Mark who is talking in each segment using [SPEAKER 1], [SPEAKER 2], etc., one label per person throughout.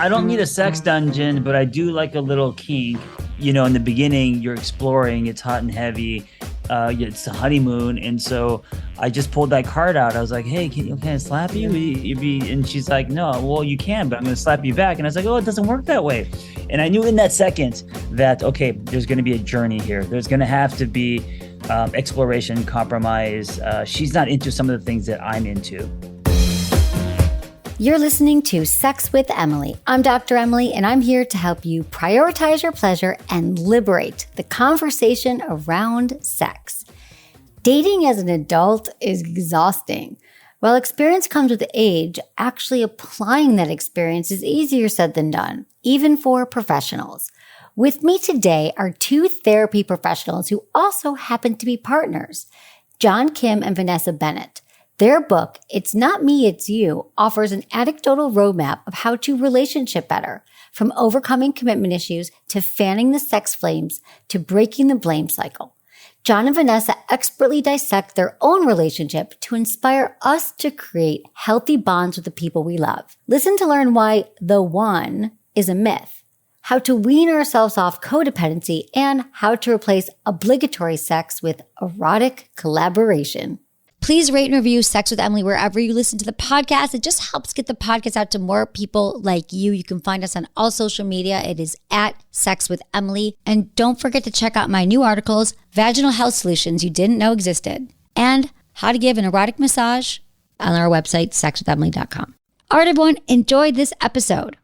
[SPEAKER 1] I don't need a sex dungeon, but I do like a little kink. You know, in the beginning, you're exploring, it's hot and heavy. It's the honeymoon. And so I just pulled that card out. I was like, hey, can I slap you? And she's like, no, well, you can, but I'm going to slap you back. And I was like, oh, it doesn't work that way. And I knew in that second that, okay, there's going to be a journey here. There's going to have to be exploration, compromise. She's not into some of the things that I'm into.
[SPEAKER 2] You're listening to Sex with Emily. I'm Dr. Emily, and I'm here to help you prioritize your pleasure and liberate the conversation around sex. Dating as an adult is exhausting. While experience comes with age, actually applying that experience is easier said than done, even for professionals. With me today are two therapy professionals who also happen to be partners, Kim and Vanessa Bennett. Their book, It's Not Me, It's You, offers an anecdotal roadmap of how to relationship better, from overcoming commitment issues to fanning the sex flames to breaking the blame cycle. John and Vanessa expertly dissect their own relationship to inspire us to create healthy bonds with the people we love. Listen to learn why the one is a myth, how to wean ourselves off codependency, and how to replace obligatory sex with erotic collaboration. Please rate and review Sex with Emily wherever you listen to the podcast. It just helps get the podcast out to more people like you. You can find us on all social media. It is at Sex with Emily. And don't forget to check out my new articles, Vaginal Health Solutions You Didn't Know Existed, and How to Give an Erotic Massage on our website, sexwithemily.com. All right, everyone, enjoy this episode.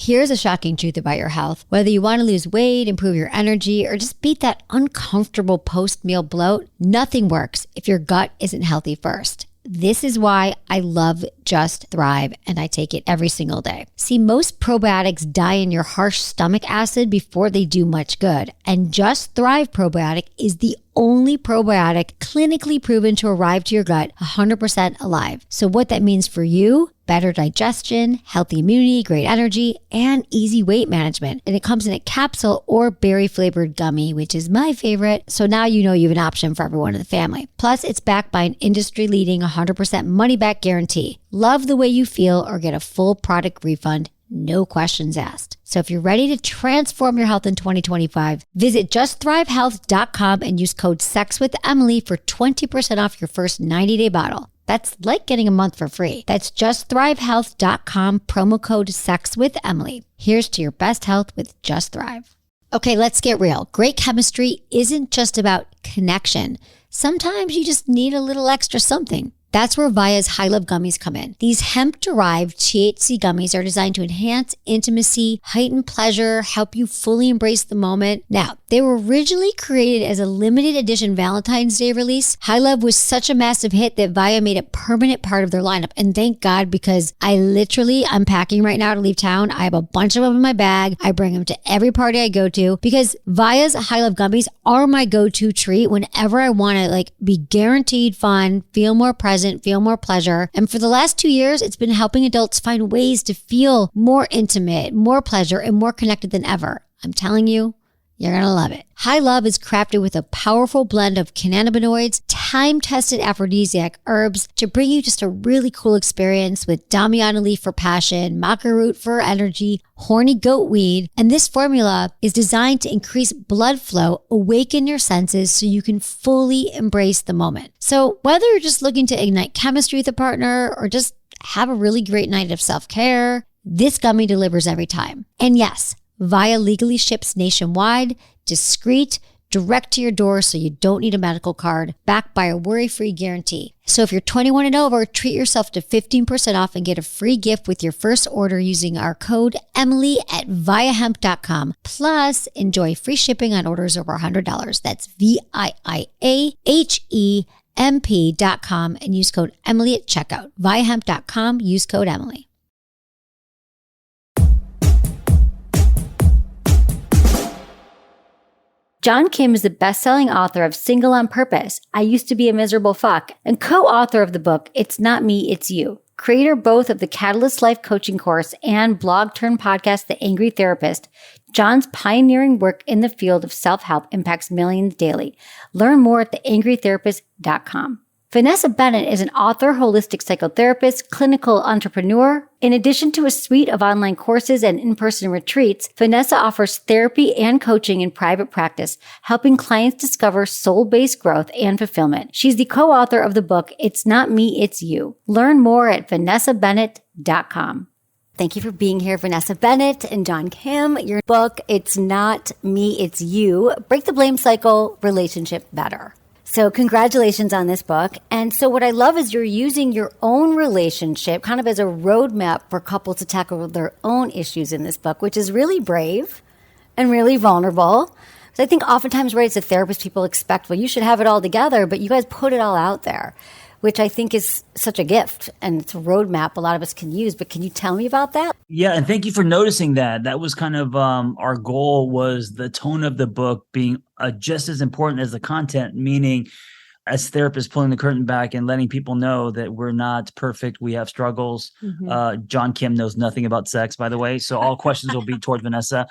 [SPEAKER 2] Here's a shocking truth about your health. Whether you want to lose weight, improve your energy, or just beat that uncomfortable post-meal bloat, nothing works if your gut isn't healthy first. This is why I love Just Thrive, and I take it every single day. See, most probiotics die in your harsh stomach acid before they do much good. And Just Thrive probiotic is the only probiotic clinically proven to arrive to your gut 100% alive. So what that means for you: better digestion, healthy immunity, great energy, and easy weight management. And it comes in a capsule or berry-flavored gummy, which is my favorite. So now you know you have an option for everyone in the family. Plus, it's backed by an industry-leading 100% money-back guarantee. Love the way you feel or get a full product refund, no questions asked. So if you're ready to transform your health in 2025, visit justthrivehealth.com and use code SEXWITHEMILY for 20% off your first 90-day bottle. That's like getting a month for free. That's justthrivehealth.com, promo code SEXWITHEMILY. Here's to your best health with Just Thrive. Okay, let's get real. Great chemistry isn't just about connection. Sometimes you just need a little extra something. That's where Via's High Love Gummies come in. These hemp-derived THC gummies are designed to enhance intimacy, heighten pleasure, help you fully embrace the moment. Now, they were originally created as a limited edition Valentine's Day release. High Love was such a massive hit that Via made a permanent part of their lineup. And thank God, because I'm packing right now to leave town. I have a bunch of them in my bag. I bring them to every party I go to because Via's High Love Gummies are my go-to treat whenever I want to be guaranteed fun, feel more present, feel more pleasure. And for the last 2 years, it's been helping adults find ways to feel more intimate, more pleasure, and more connected than ever. I'm telling you, you're going to love it. High Love is crafted with a powerful blend of cannabinoids, time-tested aphrodisiac herbs to bring you just a really cool experience with Damiana leaf for passion, maca root for energy, horny goat weed. And this formula is designed to increase blood flow, awaken your senses so you can fully embrace the moment. So whether you're just looking to ignite chemistry with a partner or just have a really great night of self-care, this gummy delivers every time. And yes, Via legally ships nationwide, discreet, direct to your door so you don't need a medical card, backed by a worry-free guarantee. So if you're 21 and over, treat yourself to 15% off and get a free gift with your first order using our code EMILY at viahemp.com. Plus, enjoy free shipping on orders over $100. That's VIIAHEMP.com and use code EMILY at checkout. Viahemp.com, use code EMILY. Kim is the best-selling author of Single on Purpose, I Used to Be a Miserable Fuck, and co-author of the book, It's Not Me, It's You. Creator both of the Catalyst Life Coaching course and blog-turned-podcast, The Angry Therapist, John's pioneering work in the field of self-help impacts millions daily. Learn more at theangrytherapist.com. Vanessa Bennett is an author, holistic psychotherapist, clinical entrepreneur. In addition to a suite of online courses and in-person retreats, Vanessa offers therapy and coaching in private practice, helping clients discover soul-based growth and fulfillment. She's the co-author of the book, It's Not Me, It's You. Learn more at vanessabennett.com. Thank you for being here, Vanessa Bennett and John Kim. Your book, It's Not Me, It's You. Break the blame cycle, relationship better. So congratulations on this book. And so what I love is you're using your own relationship kind of as a roadmap for couples to tackle their own issues in this book, which is really brave and really vulnerable. So I think oftentimes, right, as a therapist, people expect, well, you should have it all together, but you guys put it all out there, which I think is such a gift. And it's a roadmap a lot of us can use. But can you tell me about that?
[SPEAKER 1] Yeah, and thank you for noticing that. That was kind of our goal, was the tone of the book being just as important as the content, meaning as therapists pulling the curtain back and letting people know that we're not perfect. We have struggles. John Kim knows nothing about sex, by the way. So all questions will be toward Vanessa.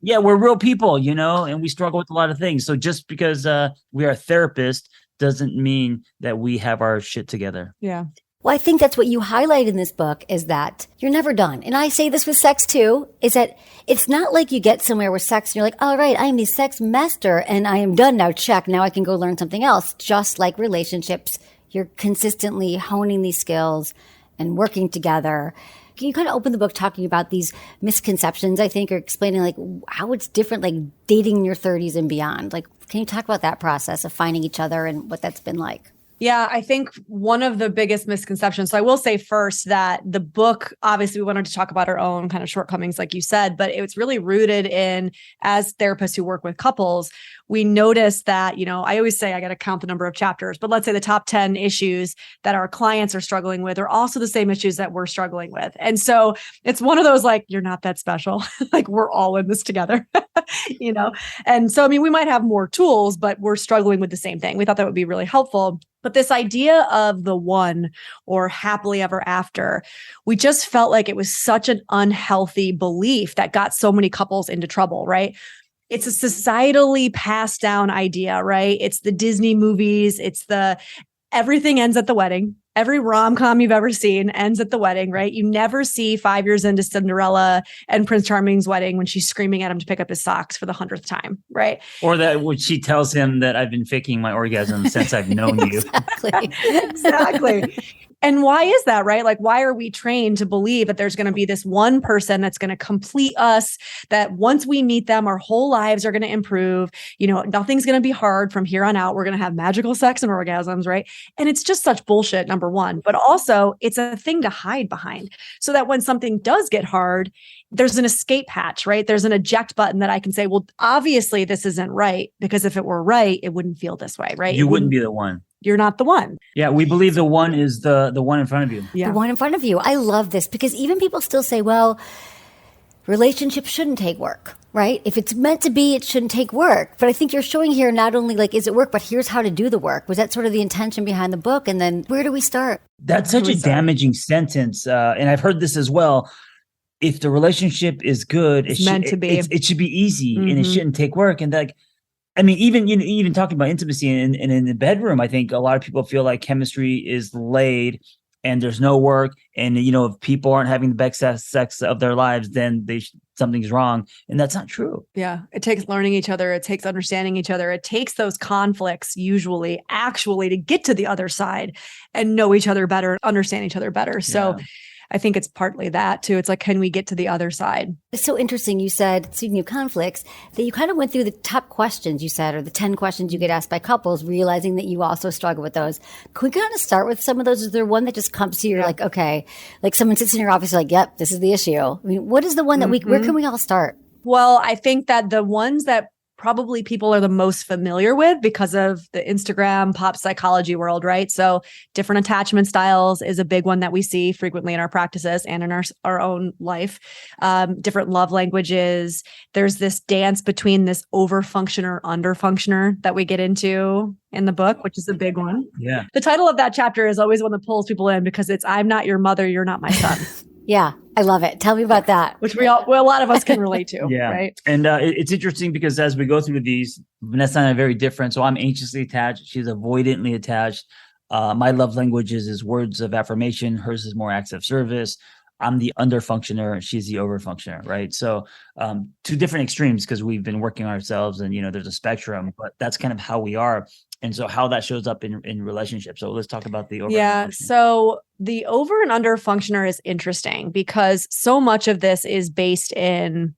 [SPEAKER 1] Yeah, we're real people, and we struggle with a lot of things. So just because we are therapists doesn't mean that we have our shit together.
[SPEAKER 3] Yeah.
[SPEAKER 2] Well, I think that's what you highlight in this book, is that you're never done. And I say this with sex too, is that it's not like you get somewhere with sex and you're like, all right, I am the sex master and I am done now. Check. Now I can go learn something else. Just like relationships, you're consistently honing these skills and working together. Can you kind of open the book talking about these misconceptions, I think, or explaining like how it's different, like dating in your 30s and beyond? Like, can you talk about that process of finding each other and what that's been like?
[SPEAKER 3] Yeah, I think one of the biggest misconceptions. So I will say first that the book, obviously we wanted to talk about our own kind of shortcomings, like you said, but it's really rooted in, as therapists who work with couples, we noticed that, I always say I got to count the number of chapters, but let's say the top 10 issues that our clients are struggling with are also the same issues that we're struggling with. And so it's one of those, like, you're not that special. Like, we're all in this together, And so, we might have more tools, but we're struggling with the same thing. We thought that would be really helpful. But this idea of the one, or happily ever after, we just felt like it was such an unhealthy belief that got so many couples into trouble, right? It's a societally passed down idea, right? It's the Disney movies. It's everything ends at the wedding. Every rom-com you've ever seen ends at the wedding, right? You never see 5 years into Cinderella and Prince Charming's wedding when she's screaming at him to pick up his socks for the 100th time, right?
[SPEAKER 1] Or that when she tells him that I've been faking my orgasm since I've known you.
[SPEAKER 3] Exactly. And why is that, right? Like, why are we trained to believe that there's going to be this one person that's going to complete us, that once we meet them, our whole lives are going to improve? Nothing's going to be hard from here on out. We're going to have magical sex and orgasms, right? And it's just such bullshit, number one. But also, it's a thing to hide behind so that when something does get hard, there's an escape hatch, right? There's an eject button that I can say, well, obviously this isn't right, because if it were right, it wouldn't feel this way, right?
[SPEAKER 1] You wouldn't be the one.
[SPEAKER 3] You're not the one.
[SPEAKER 1] Yeah, we believe the one is the one in front of you.
[SPEAKER 2] Yeah. The one in front of you. I love this, because even people still say, well, relationships shouldn't take work, right? If it's meant to be, it shouldn't take work. But I think you're showing here not only like, is it work, but here's how to do the work. Was that sort of the intention behind the book? And then where do we start?
[SPEAKER 1] That's such a damaging sentence. And I've heard this as well. If the relationship is good,
[SPEAKER 3] it's meant to be.
[SPEAKER 1] It should be easy, and it shouldn't take work. And even talking about intimacy and in the bedroom, I think a lot of people feel like chemistry is laid and there's no work. And, if people aren't having the best sex of their lives, then something's wrong. And that's not true.
[SPEAKER 3] Yeah. It takes learning each other. It takes understanding each other. It takes those conflicts actually to get to the other side and know each other better, understand each other better. So I think it's partly that too. It's like, can we get to the other side?
[SPEAKER 2] It's so interesting. You said, speaking of conflicts, that you kind of went through the top questions you said, or the 10 questions you get asked by couples, realizing that you also struggle with those. Can we kind of start with some of those? Is there one that just comes to you? You're like, okay, like someone sits in your office, like, yep, this is the issue. What is the one that where can we all start?
[SPEAKER 3] Well, I think that the ones that probably people are the most familiar with because of the Instagram pop psychology world, right? So different attachment styles is a big one that we see frequently in our practices and in our own life. Different love languages. There's this dance between this over-functioner, under-functioner that we get into in the book, which is a big one.
[SPEAKER 1] Yeah.
[SPEAKER 3] The title of that chapter is always one that pulls people in because it's, I'm not your mother, you're not my son.
[SPEAKER 2] Yeah, I love it. Tell me about that.
[SPEAKER 3] Which a lot of us can relate to.
[SPEAKER 1] Yeah.
[SPEAKER 3] Right.
[SPEAKER 1] And it's interesting because as we go through these, Vanessa and I are very different. So I'm anxiously attached. She's avoidantly attached. My love languages is words of affirmation. Hers is more acts of service. I'm the under functioner. She's the over functioner. Right. So two different extremes because we've been working on ourselves and, there's a spectrum, but that's kind of how we are. And so how that shows up in relationships. So let's talk about the over.
[SPEAKER 3] Yeah. So the over and under functioner is interesting because so much of this is based in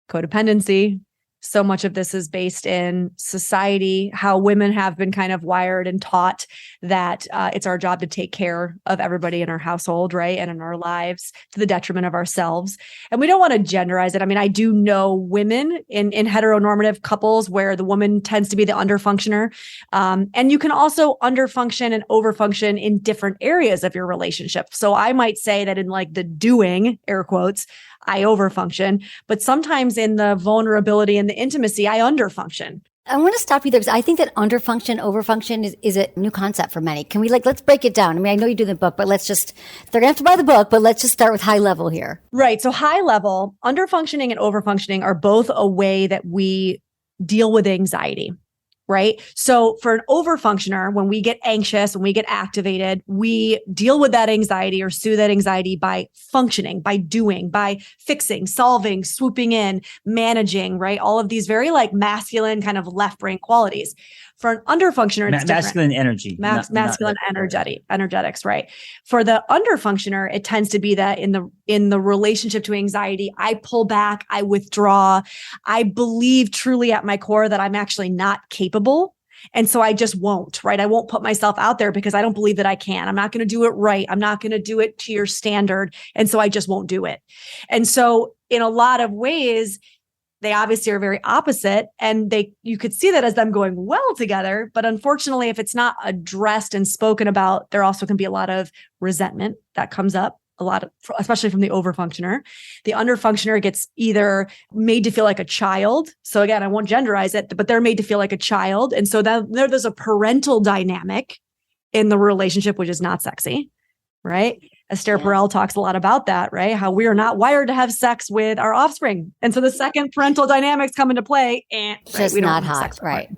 [SPEAKER 3] codependency. So much of this is based in society, how women have been kind of wired and taught that it's our job to take care of everybody in our household, right? And in our lives to the detriment of ourselves. And we don't want to genderize it. I mean, I do know women in heteronormative couples where the woman tends to be the underfunctioner. And you can also underfunction and overfunction in different areas of your relationship. So I might say that in like the doing, air quotes, I overfunction, but sometimes in the vulnerability and the intimacy, I underfunction.
[SPEAKER 2] I want to stop you there because I think that underfunction, overfunction is a new concept for many. Can we let's break it down? I mean, I know you do the book, but they're going to have to buy the book, but let's just start with high level here.
[SPEAKER 3] Right. So high level, underfunctioning and overfunctioning are both a way that we deal with anxiety. Right. So for an overfunctioner, when we get anxious, when we get activated, we deal with that anxiety or soothe that anxiety by functioning, by doing, by fixing, solving, swooping in, managing, right? All of these very like masculine kind of left brain qualities. For an underfunctioner, it's
[SPEAKER 1] masculine energy,
[SPEAKER 3] masculine energetics, right? For the underfunctioner, it tends to be that in the relationship to anxiety, I pull back, I withdraw. I believe truly at my core that I'm actually not capable. And so I just won't, right? I won't put myself out there because I don't believe that I can. I'm not going to do it right. I'm not going to do it to your standard. And so I just won't do it. And so in a lot of ways, they obviously are very opposite, and you could see that as them going well together. But unfortunately, if it's not addressed and spoken about, there also can be a lot of resentment that comes up, especially from the overfunctioner. The underfunctioner gets either made to feel like a child. So again, I won't genderize it, but they're made to feel like a child. And so there's a parental dynamic in the relationship, which is not sexy, right? Esther Perel talks a lot about that, right? How we are not wired to have sex with our offspring. And so the second parental dynamics come into play and
[SPEAKER 2] just we not hot, right?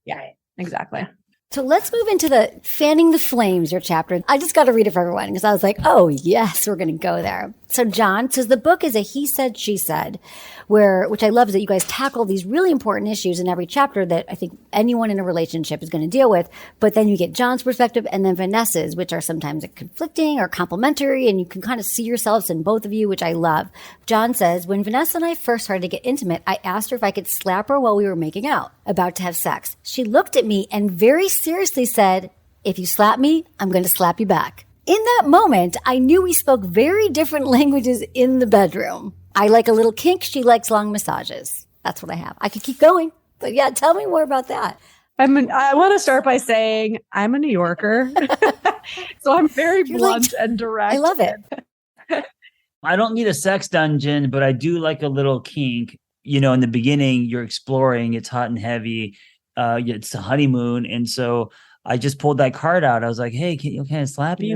[SPEAKER 3] Yeah, exactly.
[SPEAKER 2] So let's move into the fanning the flames, your chapter. I just got to read it for everyone because I was like, oh yes, we're going to go there. So John says the book is a he said, she said, which I love is that you guys tackle these really important issues in every chapter that I think anyone in a relationship is going to deal with. But then you get John's perspective and then Vanessa's, which are sometimes conflicting or complementary. And you can kind of see yourselves in both of you, which I love. John says, when Vanessa and I first started to get intimate, I asked her if I could slap her while we were making out, about to have sex. She looked at me and very seriously said, if you slap me, I'm going to slap you back. In that moment, I knew we spoke very different languages in the bedroom. I like a little kink. She likes long massages. That's what I have. I could keep going, but yeah, tell me more about that.
[SPEAKER 3] I want to start by saying I'm a New Yorker, so I'm very blunt and direct.
[SPEAKER 2] I love it.
[SPEAKER 1] I don't need a sex dungeon, but I do like a little kink. In the beginning, you're exploring. It's hot and heavy. It's a honeymoon, and so I just pulled that card out. I was like, hey, can I slap you?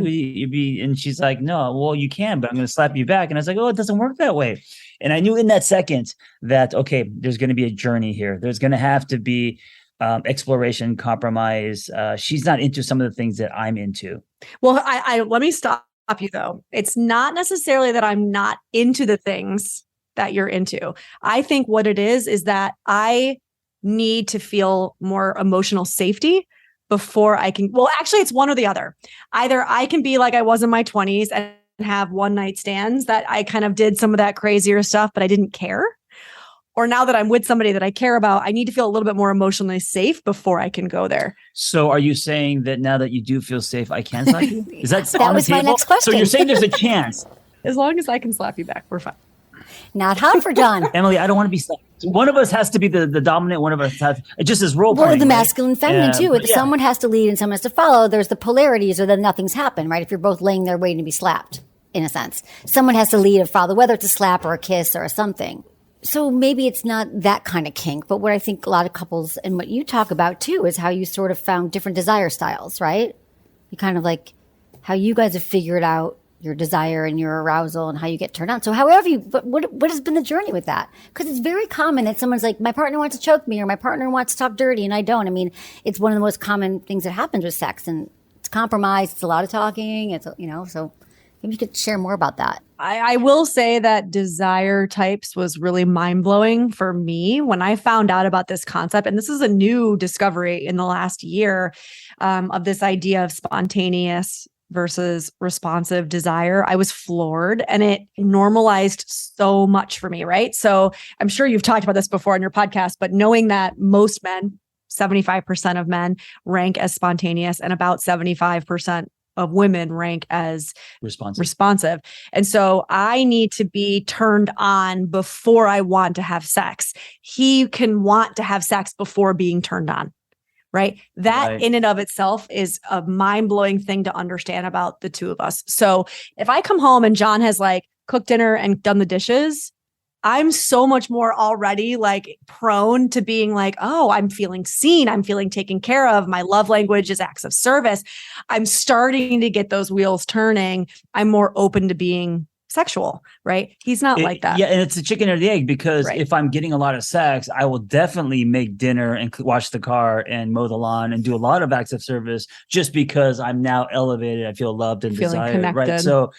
[SPEAKER 1] And she's like, no, well, you can, but I'm going to slap you back. And I was like, oh, it doesn't work that way. And I knew in that second that, okay, there's going to be a journey here. There's going to have to be exploration, compromise. She's not into some of the things that I'm into.
[SPEAKER 3] Well, I let me stop you though. It's not necessarily that I'm not into the things that you're into. I think what it is that I need to feel more emotional safety before I can, well, actually it's one or the other. Either I can be like I was in my 20s and have one night stands that I kind of did some of that crazier stuff, but I didn't care. Or now that I'm with somebody that I care about, I need to feel a little bit more emotionally safe before I can go there.
[SPEAKER 1] So are you saying that now that you do feel safe, I can slap you? Is that
[SPEAKER 2] on the table? My next question.
[SPEAKER 1] So you're saying there's a chance.
[SPEAKER 3] As long as I can slap you back, we're fine.
[SPEAKER 2] Not hot for John.
[SPEAKER 1] Emily, I don't want to be slapped. One of us has to be the dominant. One of us has just as role playing.
[SPEAKER 2] Well, the masculine and feminine too. If someone has to lead and someone has to follow, there's the polarities, or then nothing's happened, right? If you're both laying there waiting to be slapped, in a sense, someone has to lead and follow, whether it's a slap or a kiss or something. So maybe it's not that kind of kink, but what I think a lot of couples and what you talk about too is how you sort of found different desire styles, right? You kind of like how you guys have figured out your desire and your arousal and how you get turned on. So but what has been the journey with that? Because it's very common that someone's like, my partner wants to choke me or my partner wants to talk dirty and I don't. I mean, it's one of the most common things that happens with sex. And it's compromise. It's a lot of talking. It's, so maybe you could share more about that.
[SPEAKER 3] I will say that desire types was really mind blowing for me when I found out about this concept. And this is a new discovery in the last year of this idea of spontaneous versus responsive desire. I was floored, and it normalized so much for me, right? So I'm sure you've talked about this before on your podcast, but knowing that most men, 75% of men rank as spontaneous and about 75% of women rank as responsive. And so I need to be turned on before I want to have sex. He can want to have sex before being turned on. Right. That in and of itself is a mind-blowing thing to understand about the two of us. So if I come home and John has like cooked dinner and done the dishes, I'm so much more already like prone to being like, oh, I'm feeling seen. I'm feeling taken care of. My love language is acts of service. I'm starting to get those wheels turning. I'm more open to being sexual, right? He's not like that.
[SPEAKER 1] Yeah. And it's the chicken or the egg, because if I'm getting a lot of sex, I will definitely make dinner and wash the car and mow the lawn and do a lot of acts of service just because I'm now elevated. I feel loved and desired. Connected. Right. So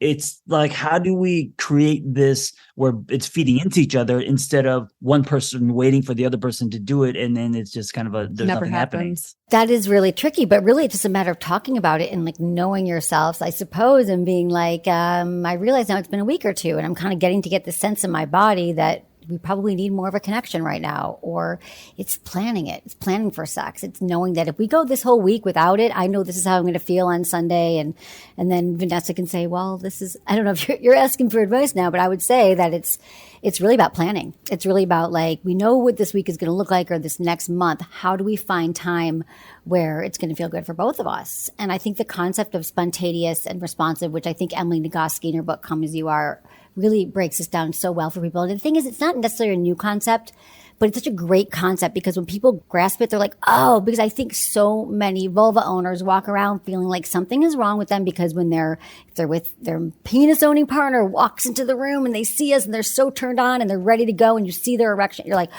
[SPEAKER 1] it's like, how do we create this where it's feeding into each other instead of one person waiting for the other person to do it? And then it's just kind of there's
[SPEAKER 3] never
[SPEAKER 1] nothing
[SPEAKER 3] happens.
[SPEAKER 1] Happening.
[SPEAKER 2] That is really tricky, but really it's just a matter of talking about it and like knowing yourselves, I suppose, and being like, I realize now it's been a week or two and I'm kind of getting to get the sense in my body that we probably need more of a connection right now, or it's planning it. It's planning for sex. It's knowing that if we go this whole week without it, I know this is how I'm going to feel on Sunday. And then Vanessa can say, well, this is, I don't know if you're asking for advice now, but I would say that it's really about planning. It's really about like, we know what this week is going to look like or this next month. How do we find time where it's going to feel good for both of us? And I think the concept of spontaneous and responsive, which I think Emily Nagoski in her book, Come As You Are, really breaks this down so well for people. And the thing is, it's not necessarily a new concept, but it's such a great concept because when people grasp it, they're like, oh, because I think so many vulva owners walk around feeling like something is wrong with them because when if they're with their penis owning partner walks into the room and they see us and they're so turned on and they're ready to go and you see their erection, you're like,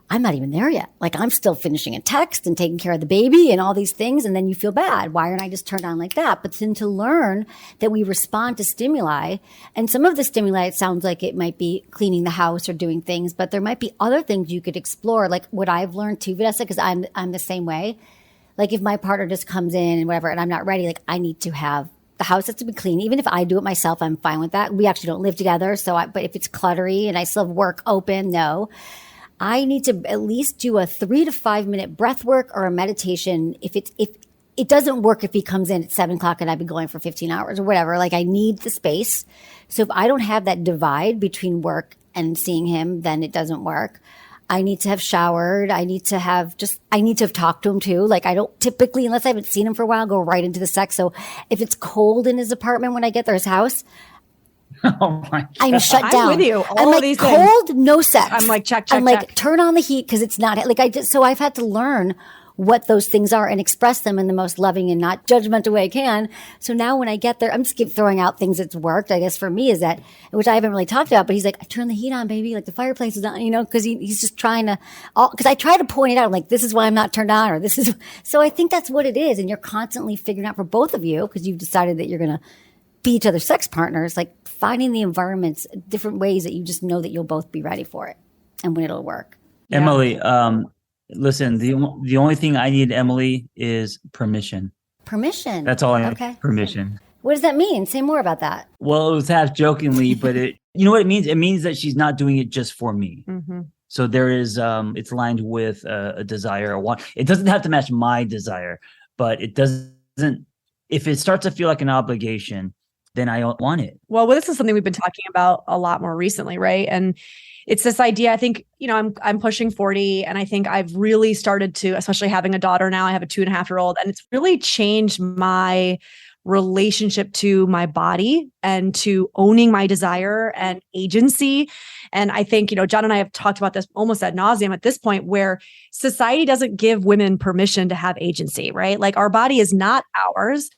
[SPEAKER 2] I'm not even there yet. Like I'm still finishing a text and taking care of the baby and all these things. And then you feel bad. Why aren't I just turned on like that? But then to learn that we respond to stimuli, and some of the stimuli, it sounds like it might be cleaning the house or doing things, but there might be other things you could explore. Like what I've learned too, Vanessa, because I'm the same way. Like if my partner just comes in and whatever, and I'm not ready, like I need to have the house has to be clean. Even if I do it myself, I'm fine with that. We actually don't live together. But if it's cluttery and I still have work open, no. I need to at least do a 3 to 5 minute breath work or a meditation. If it doesn't work, if he comes in at 7:00 and I've been going for 15 hours or whatever, like I need the space. So if I don't have that divide between work and seeing him, then it doesn't work. I need to have showered. I need to have talked to him too. Like I don't typically, unless I haven't seen him for a while, go right into the sex. So if it's cold in his apartment when I get there, his house,
[SPEAKER 1] oh my God.
[SPEAKER 2] I'm shut down.
[SPEAKER 3] I'm with you.
[SPEAKER 2] I'm like,
[SPEAKER 3] these
[SPEAKER 2] cold,
[SPEAKER 3] things.
[SPEAKER 2] no sex.
[SPEAKER 3] I'm like, check.
[SPEAKER 2] I'm like, turn on the heat because it's not like so I've had to learn what those things are and express them in the most loving and not judgmental way I can. So now when I get there, I'm just throwing out things that's worked. I guess for me is that, which I haven't really talked about, but he's like, I turn the heat on, baby. Like the fireplace is on, because he's just trying to, because I try to point it out. I'm like, this is why I'm not turned on, or this is, so I think that's what it is. And you're constantly figuring out for both of you, because you've decided that you're going to be each other's sex partners, like finding the environments, different ways that you just know that you'll both be ready for it and when it'll work.
[SPEAKER 1] Yeah. Emily, listen, the only thing I need, Emily, is permission.
[SPEAKER 2] Permission.
[SPEAKER 1] That's all I need.
[SPEAKER 2] Okay.
[SPEAKER 1] Permission.
[SPEAKER 2] What does that mean? Say more about that.
[SPEAKER 1] Well, it was half jokingly, but you know what it means? It means that she's not doing it just for me.
[SPEAKER 3] Mm-hmm.
[SPEAKER 1] So there is, it's lined with a desire, a want. It doesn't have to match my desire, but it doesn't, if it starts to feel like an obligation, then I don't want it.
[SPEAKER 3] Well, this is something we've been talking about a lot more recently, right? And it's this idea, I think, I'm pushing 40, and I think I've really started to, especially having a daughter now, I have a 2.5-year-old, and it's really changed my relationship to my body and to owning my desire and agency. And I think, John and I have talked about this almost ad nauseum at this point, where society doesn't give women permission to have agency, right? Like our body is not ours.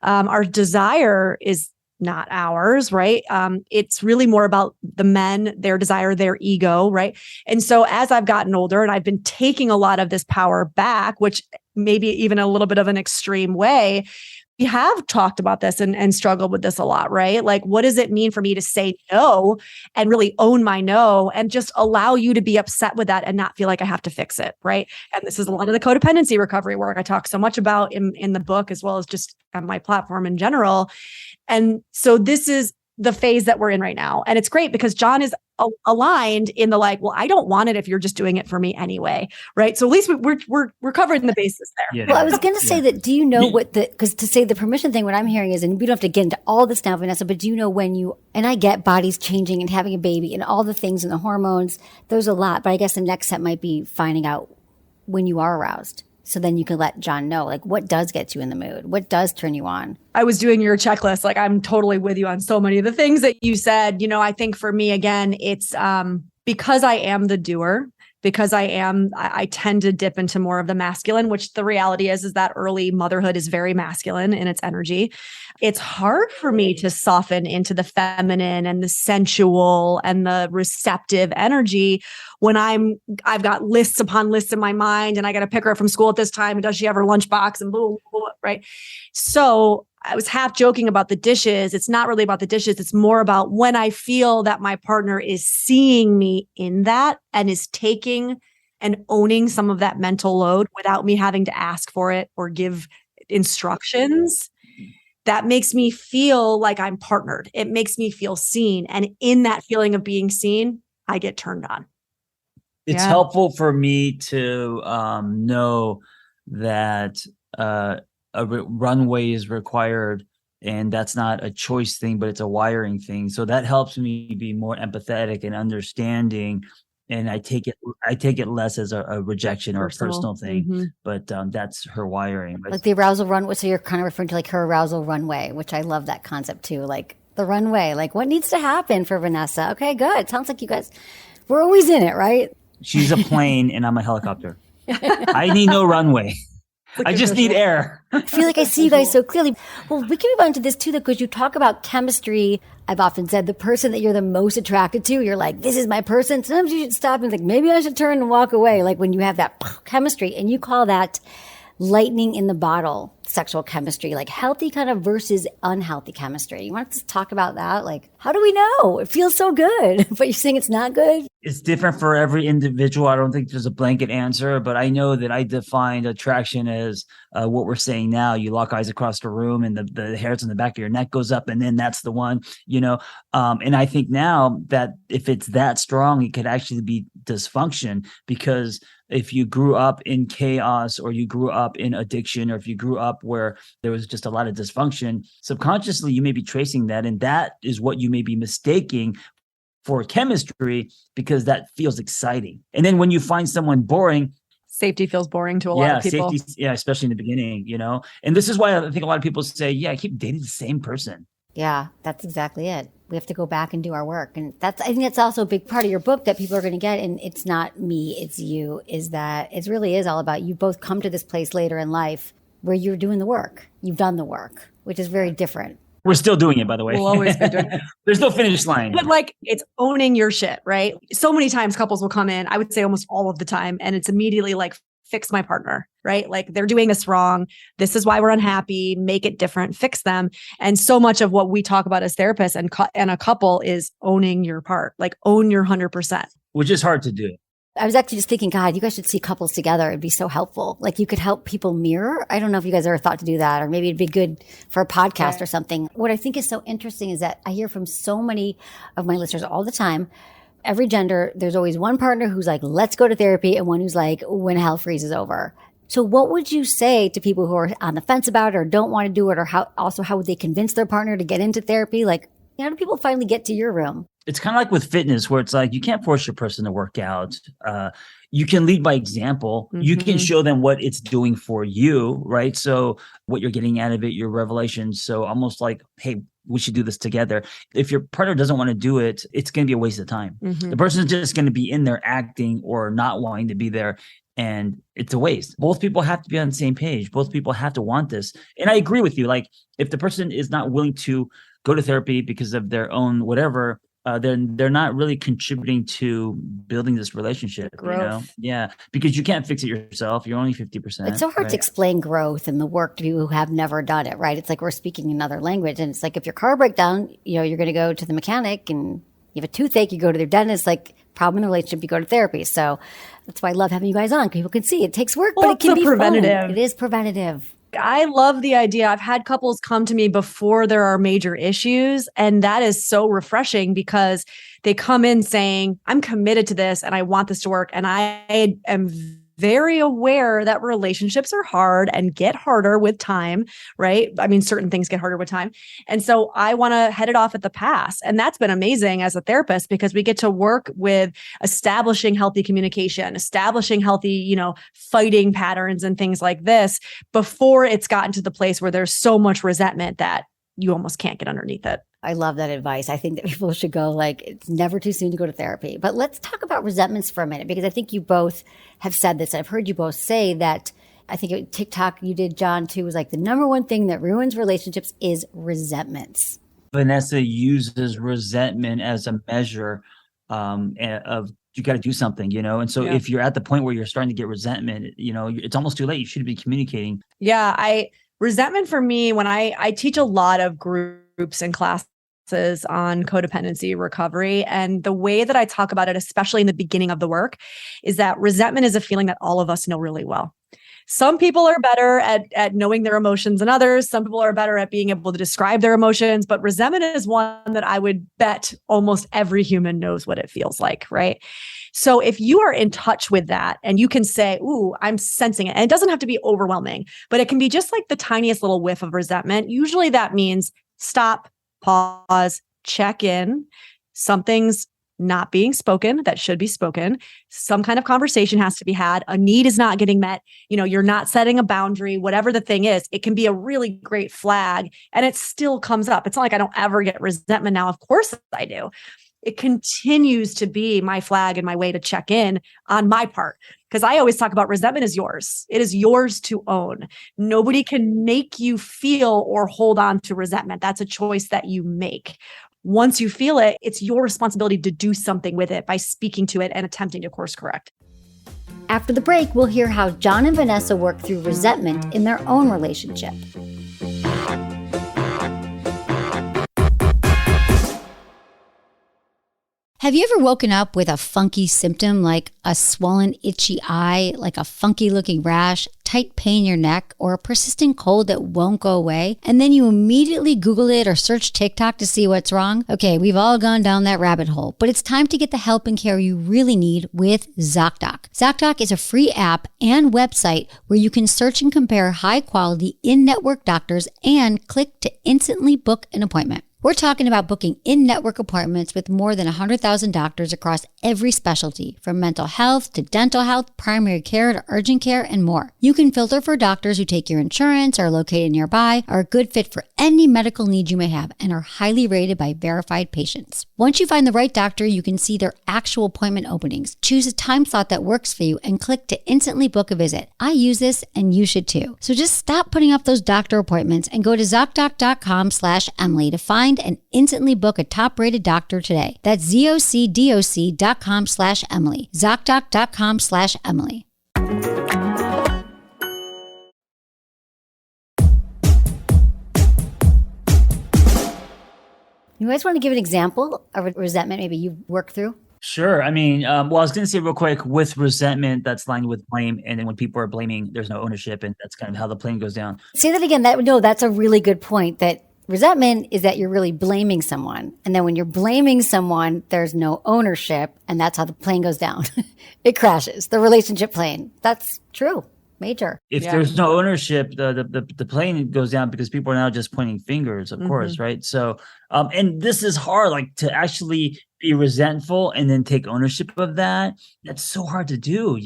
[SPEAKER 3] Our desire is not ours, right? It's really more about the men, their desire, their ego, right? And so as I've gotten older and I've been taking a lot of this power back, which maybe even a little bit of an extreme way. We have talked about this and struggled with this a lot, right? Like, what does it mean for me to say no and really own my no and just allow you to be upset with that and not feel like I have to fix it, right? And this is a lot of the codependency recovery work I talk so much about in the book, as well as just on my platform in general. And so this is the phase that we're in right now. And it's great because John is aligned in the like, well, I don't want it if you're just doing it for me anyway. Right. So at least we're covering the bases there.
[SPEAKER 2] Yeah. Well, I was going to say that, do you know what because to say the permission thing, what I'm hearing is, and we don't have to get into all this now, Vanessa, but do you know when and I get bodies changing and having a baby and all the things and the hormones, there's a lot, but I guess the next step might be finding out when you are aroused. So then you can let John know, like, what does get you in the mood? What does turn you on?
[SPEAKER 3] I was doing your checklist. Like, I'm totally with you on so many of the things that you said. I think for me, again, it's because I am the doer, because I tend to dip into more of the masculine, which the reality is that early motherhood is very masculine in its energy. It's hard for me to soften into the feminine and the sensual and the receptive energy when I've got lists upon lists in my mind and I got to pick her up from school at this time. And does she have her lunchbox and blah, blah, blah, right? So I was half joking about the dishes. It's not really about the dishes. It's more about when I feel that my partner is seeing me in that and is taking and owning some of that mental load without me having to ask for it or give instructions. That makes me feel like I'm partnered. It makes me feel seen. And in that feeling of being seen, I get turned on.
[SPEAKER 1] It's helpful for me to know that a runway is required, and that's not a choice thing, but it's a wiring thing. So that helps me be more empathetic and understanding. And I take it less as a rejection or a personal thing, mm-hmm. But that's her wiring.
[SPEAKER 2] Like the arousal runway. So you're kind of referring to like her arousal runway, which I love that concept too. Like the runway, like what needs to happen for Vanessa? Okay, good. Sounds like you guys, we're always in it, right?
[SPEAKER 1] She's a plane and I'm a helicopter. I need no runway. I just need air.
[SPEAKER 2] I feel like I see you guys so clearly. Well, we can move on to this too, because you talk about chemistry. I've often said the person that you're the most attracted to, you're like, this is my person. Sometimes you should stop and think, maybe I should turn and walk away. Like when you have that chemistry, and you call that lightning in the bottle sexual chemistry, like healthy kind of versus unhealthy chemistry. You want to talk about that? Like, how do we know? It feels so good, but you're saying it's not good?
[SPEAKER 1] It's different for every individual. I don't think there's a blanket answer, but I know that I defined attraction as what we're saying now. You lock eyes across the room and the hairs on the back of your neck goes up, and then that's the one, and I think now that if it's that strong, it could actually be dysfunction, because if you grew up in chaos, or you grew up in addiction, or if you grew up where there was just a lot of dysfunction, subconsciously you may be tracing that, and that is what you may be mistaking for chemistry, because that feels exciting. And then when you find someone boring,
[SPEAKER 3] safety feels boring to a lot of people.
[SPEAKER 1] Safety, especially in the beginning, And this is why I think a lot of people say, I keep dating the same person.
[SPEAKER 2] Yeah, that's exactly it. We have to go back and do our work. And I think that's also a big part of your book that people are going to get. And it's not me, it's you, is that it really is all about you both come to this place later in life where you're doing the work. You've done the work, which is very different.
[SPEAKER 1] We're still doing it, by the way.
[SPEAKER 3] We'll always be doing it.
[SPEAKER 1] There's no finish line.
[SPEAKER 3] But like, it's owning your shit, right? So many times couples will come in, I would say almost all of the time, and it's immediately like, fix my partner, right? Like they're doing this wrong. This is why we're unhappy. Make it different, fix them. And so much of what we talk about as therapists and a couple is owning your part, like own your 100%.
[SPEAKER 1] Which is hard to do.
[SPEAKER 2] I was actually just thinking, God, you guys should see couples together. It'd be so helpful. Like you could help people mirror. I don't know if you guys ever thought to do that, or maybe it'd be good for a podcast or something. What I think is so interesting is that I hear from so many of my listeners all the time, every gender, there's always one partner who's like, let's go to therapy, and one who's like, when hell freezes over. So what would you say to people who are on the fence about it or don't want to do it, or how would they convince their partner to get into therapy? Like, how do people finally get to your room?
[SPEAKER 1] It's kind of like with fitness, where it's like, you can't force your person to work out. You can lead by example. Mm-hmm. You can show them what it's doing for you, right? So what you're getting out of it, your revelations. So almost like, hey, we should do this together. If your partner doesn't want to do it, it's going to be a waste of time. Mm-hmm. The person's just going to be in there acting or not wanting to be there. And it's a waste. Both people have to be on the same page. Both people have to want this. And I agree with you. Like if the person is not willing to go to therapy because of their own whatever, they're not really contributing to building this relationship,
[SPEAKER 3] Growth.
[SPEAKER 1] Yeah, because you can't fix it yourself. You're only 50%.
[SPEAKER 2] It's so hard to explain growth and the work to people who have never done it, right? It's like we're speaking another language. And it's like if your car breaks down, you're going to go to the mechanic, and you have a toothache, you go to their dentist. Like problem in the relationship, you go to therapy. So that's why I love having you guys on. People can see it takes work, but it can be preventative. Fun. It is preventative.
[SPEAKER 3] I love the idea. I've had couples come to me before there are major issues, and that is so refreshing because they come in saying, I'm committed to this and I want this to work. And I am very aware that relationships are hard and get harder with time, right? I mean, certain things get harder with time. And so I want to head it off at the pass. And that's been amazing as a therapist because we get to work with establishing healthy communication, establishing healthy, fighting patterns and things like this before it's gotten to the place where there's so much resentment that you almost can't get underneath it.
[SPEAKER 2] I love that advice. I think that people should go it's never too soon to go to therapy. But let's talk about resentments for a minute, because I think you both have said this. I've heard you both say that. I think TikTok you did, John, too, was the number one thing that ruins relationships is resentments.
[SPEAKER 1] Vanessa uses resentment as a measure of you got to do something, And so if you're at the point where you're starting to get resentment, it's almost too late. You should be communicating.
[SPEAKER 3] Yeah, resentment for me, when I teach a lot of groups and classes on codependency recovery. And the way that I talk about it, especially in the beginning of the work, is that resentment is a feeling that all of us know really well. Some people are better at knowing their emotions than others. Some people are better at being able to describe their emotions, but resentment is one that I would bet almost every human knows what it feels like, right? So if you are in touch with that and you can say, ooh, I'm sensing it, and it doesn't have to be overwhelming, but it can be just like the tiniest little whiff of resentment. Usually that means stop, pause, check in. Something's not being spoken that should be spoken. Some kind of conversation has to be had. A need is not getting met. You're not setting a boundary, whatever the thing is. It can be a really great flag and it still comes up. It's not like I don't ever get resentment now. Of course I do. It continues to be my flag and my way to check in on my part. Because I always talk about resentment is yours. It is yours to own. Nobody can make you feel or hold on to resentment. That's a choice that you make. Once you feel it, it's your responsibility to do something with it by speaking to it and attempting to course correct.
[SPEAKER 2] After the break, we'll hear how John and Vanessa work through resentment in their own relationship. Have you ever woken up with a funky symptom like a swollen, itchy eye, like a funky looking rash, tight pain in your neck, or a persistent cold that won't go away? And then you immediately Google it or search TikTok to see what's wrong? Okay, we've all gone down that rabbit hole, but it's time to get the help and care you really need with ZocDoc. ZocDoc is a free app and website where you can search and compare high quality in-network doctors and click to instantly book an appointment. We're talking about booking in-network appointments with more than 100,000 doctors across every specialty, from mental health to dental health, primary care to urgent care, and more. You can filter for doctors who take your insurance, are located nearby, are a good fit for any medical need you may have, and are highly rated by verified patients. Once you find the right doctor, you can see their actual appointment openings, choose a time slot that works for you, and click to instantly book a visit. I use this, and you should too. So just stop putting up those doctor appointments and go to ZocDoc.com/Emily to find and instantly book a top-rated doctor today. That's ZocDoc.com/Emily. ZocDoc.com/Emily. You guys want to give an example of a resentment maybe you worked through?
[SPEAKER 1] Sure. I mean, I was going to say real quick, with resentment, that's lined with blame. And then when people are blaming, there's no ownership. And that's kind of how the plane goes down.
[SPEAKER 2] Say that again. That's a really good point. That resentment is that you're really blaming someone. And then when you're blaming someone, there's no ownership. And that's how the plane goes down. It crashes. The relationship plane. That's true. Major.
[SPEAKER 1] If there's no ownership, the plane goes down because people are now just pointing fingers, of course, right? So, and this is hard, like to actually be resentful and then take ownership of that. That's so hard to do,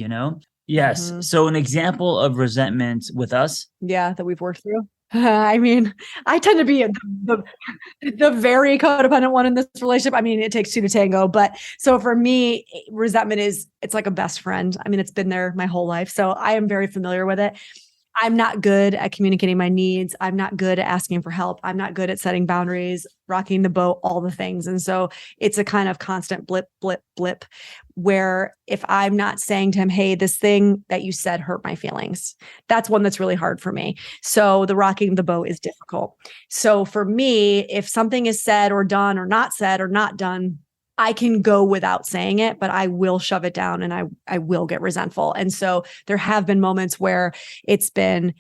[SPEAKER 1] Yes. So an example of resentment with us.
[SPEAKER 3] Yeah, that we've worked through. I mean, I tend to be the very codependent one in this relationship. I mean, it takes two to tango. But so for me, resentment it's like a best friend. I mean, it's been there my whole life. So I am very familiar with it. I'm not good at communicating my needs. I'm not good at asking for help. I'm not good at setting boundaries, rocking the boat, all the things. And so it's a kind of constant blip, blip, blip, where if I'm not saying to him, hey, this thing that you said hurt my feelings, that's one that's really hard for me. So the rocking the boat is difficult. So for me, if something is said or done or not said or not done, I can go without saying it, but I will shove it down and I will get resentful. And so there have been moments where it's been,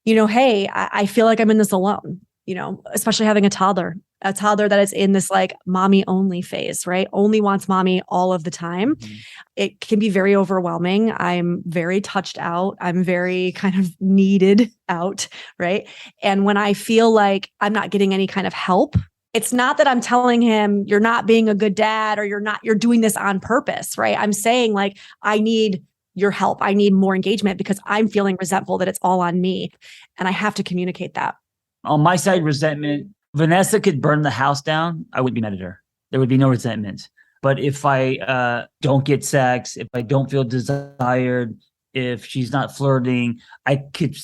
[SPEAKER 3] hey, I feel like I'm in this alone, especially having a toddler that is in this like mommy only phase, right? Only wants mommy all of the time. Mm-hmm. It can be very overwhelming. I'm very touched out. I'm very kind of needed out, right? And when I feel like I'm not getting any kind of help, it's not that I'm telling him you're not being a good dad or you're doing this on purpose, right? I'm saying like, I need your help. I need more engagement because I'm feeling resentful that it's all on me. And I have to communicate that.
[SPEAKER 1] On my side, resentment, Vanessa could burn the house down. I wouldn't be mad at her. There would be no resentment. But if I don't get sex, if I don't feel desired, if she's not flirting, I could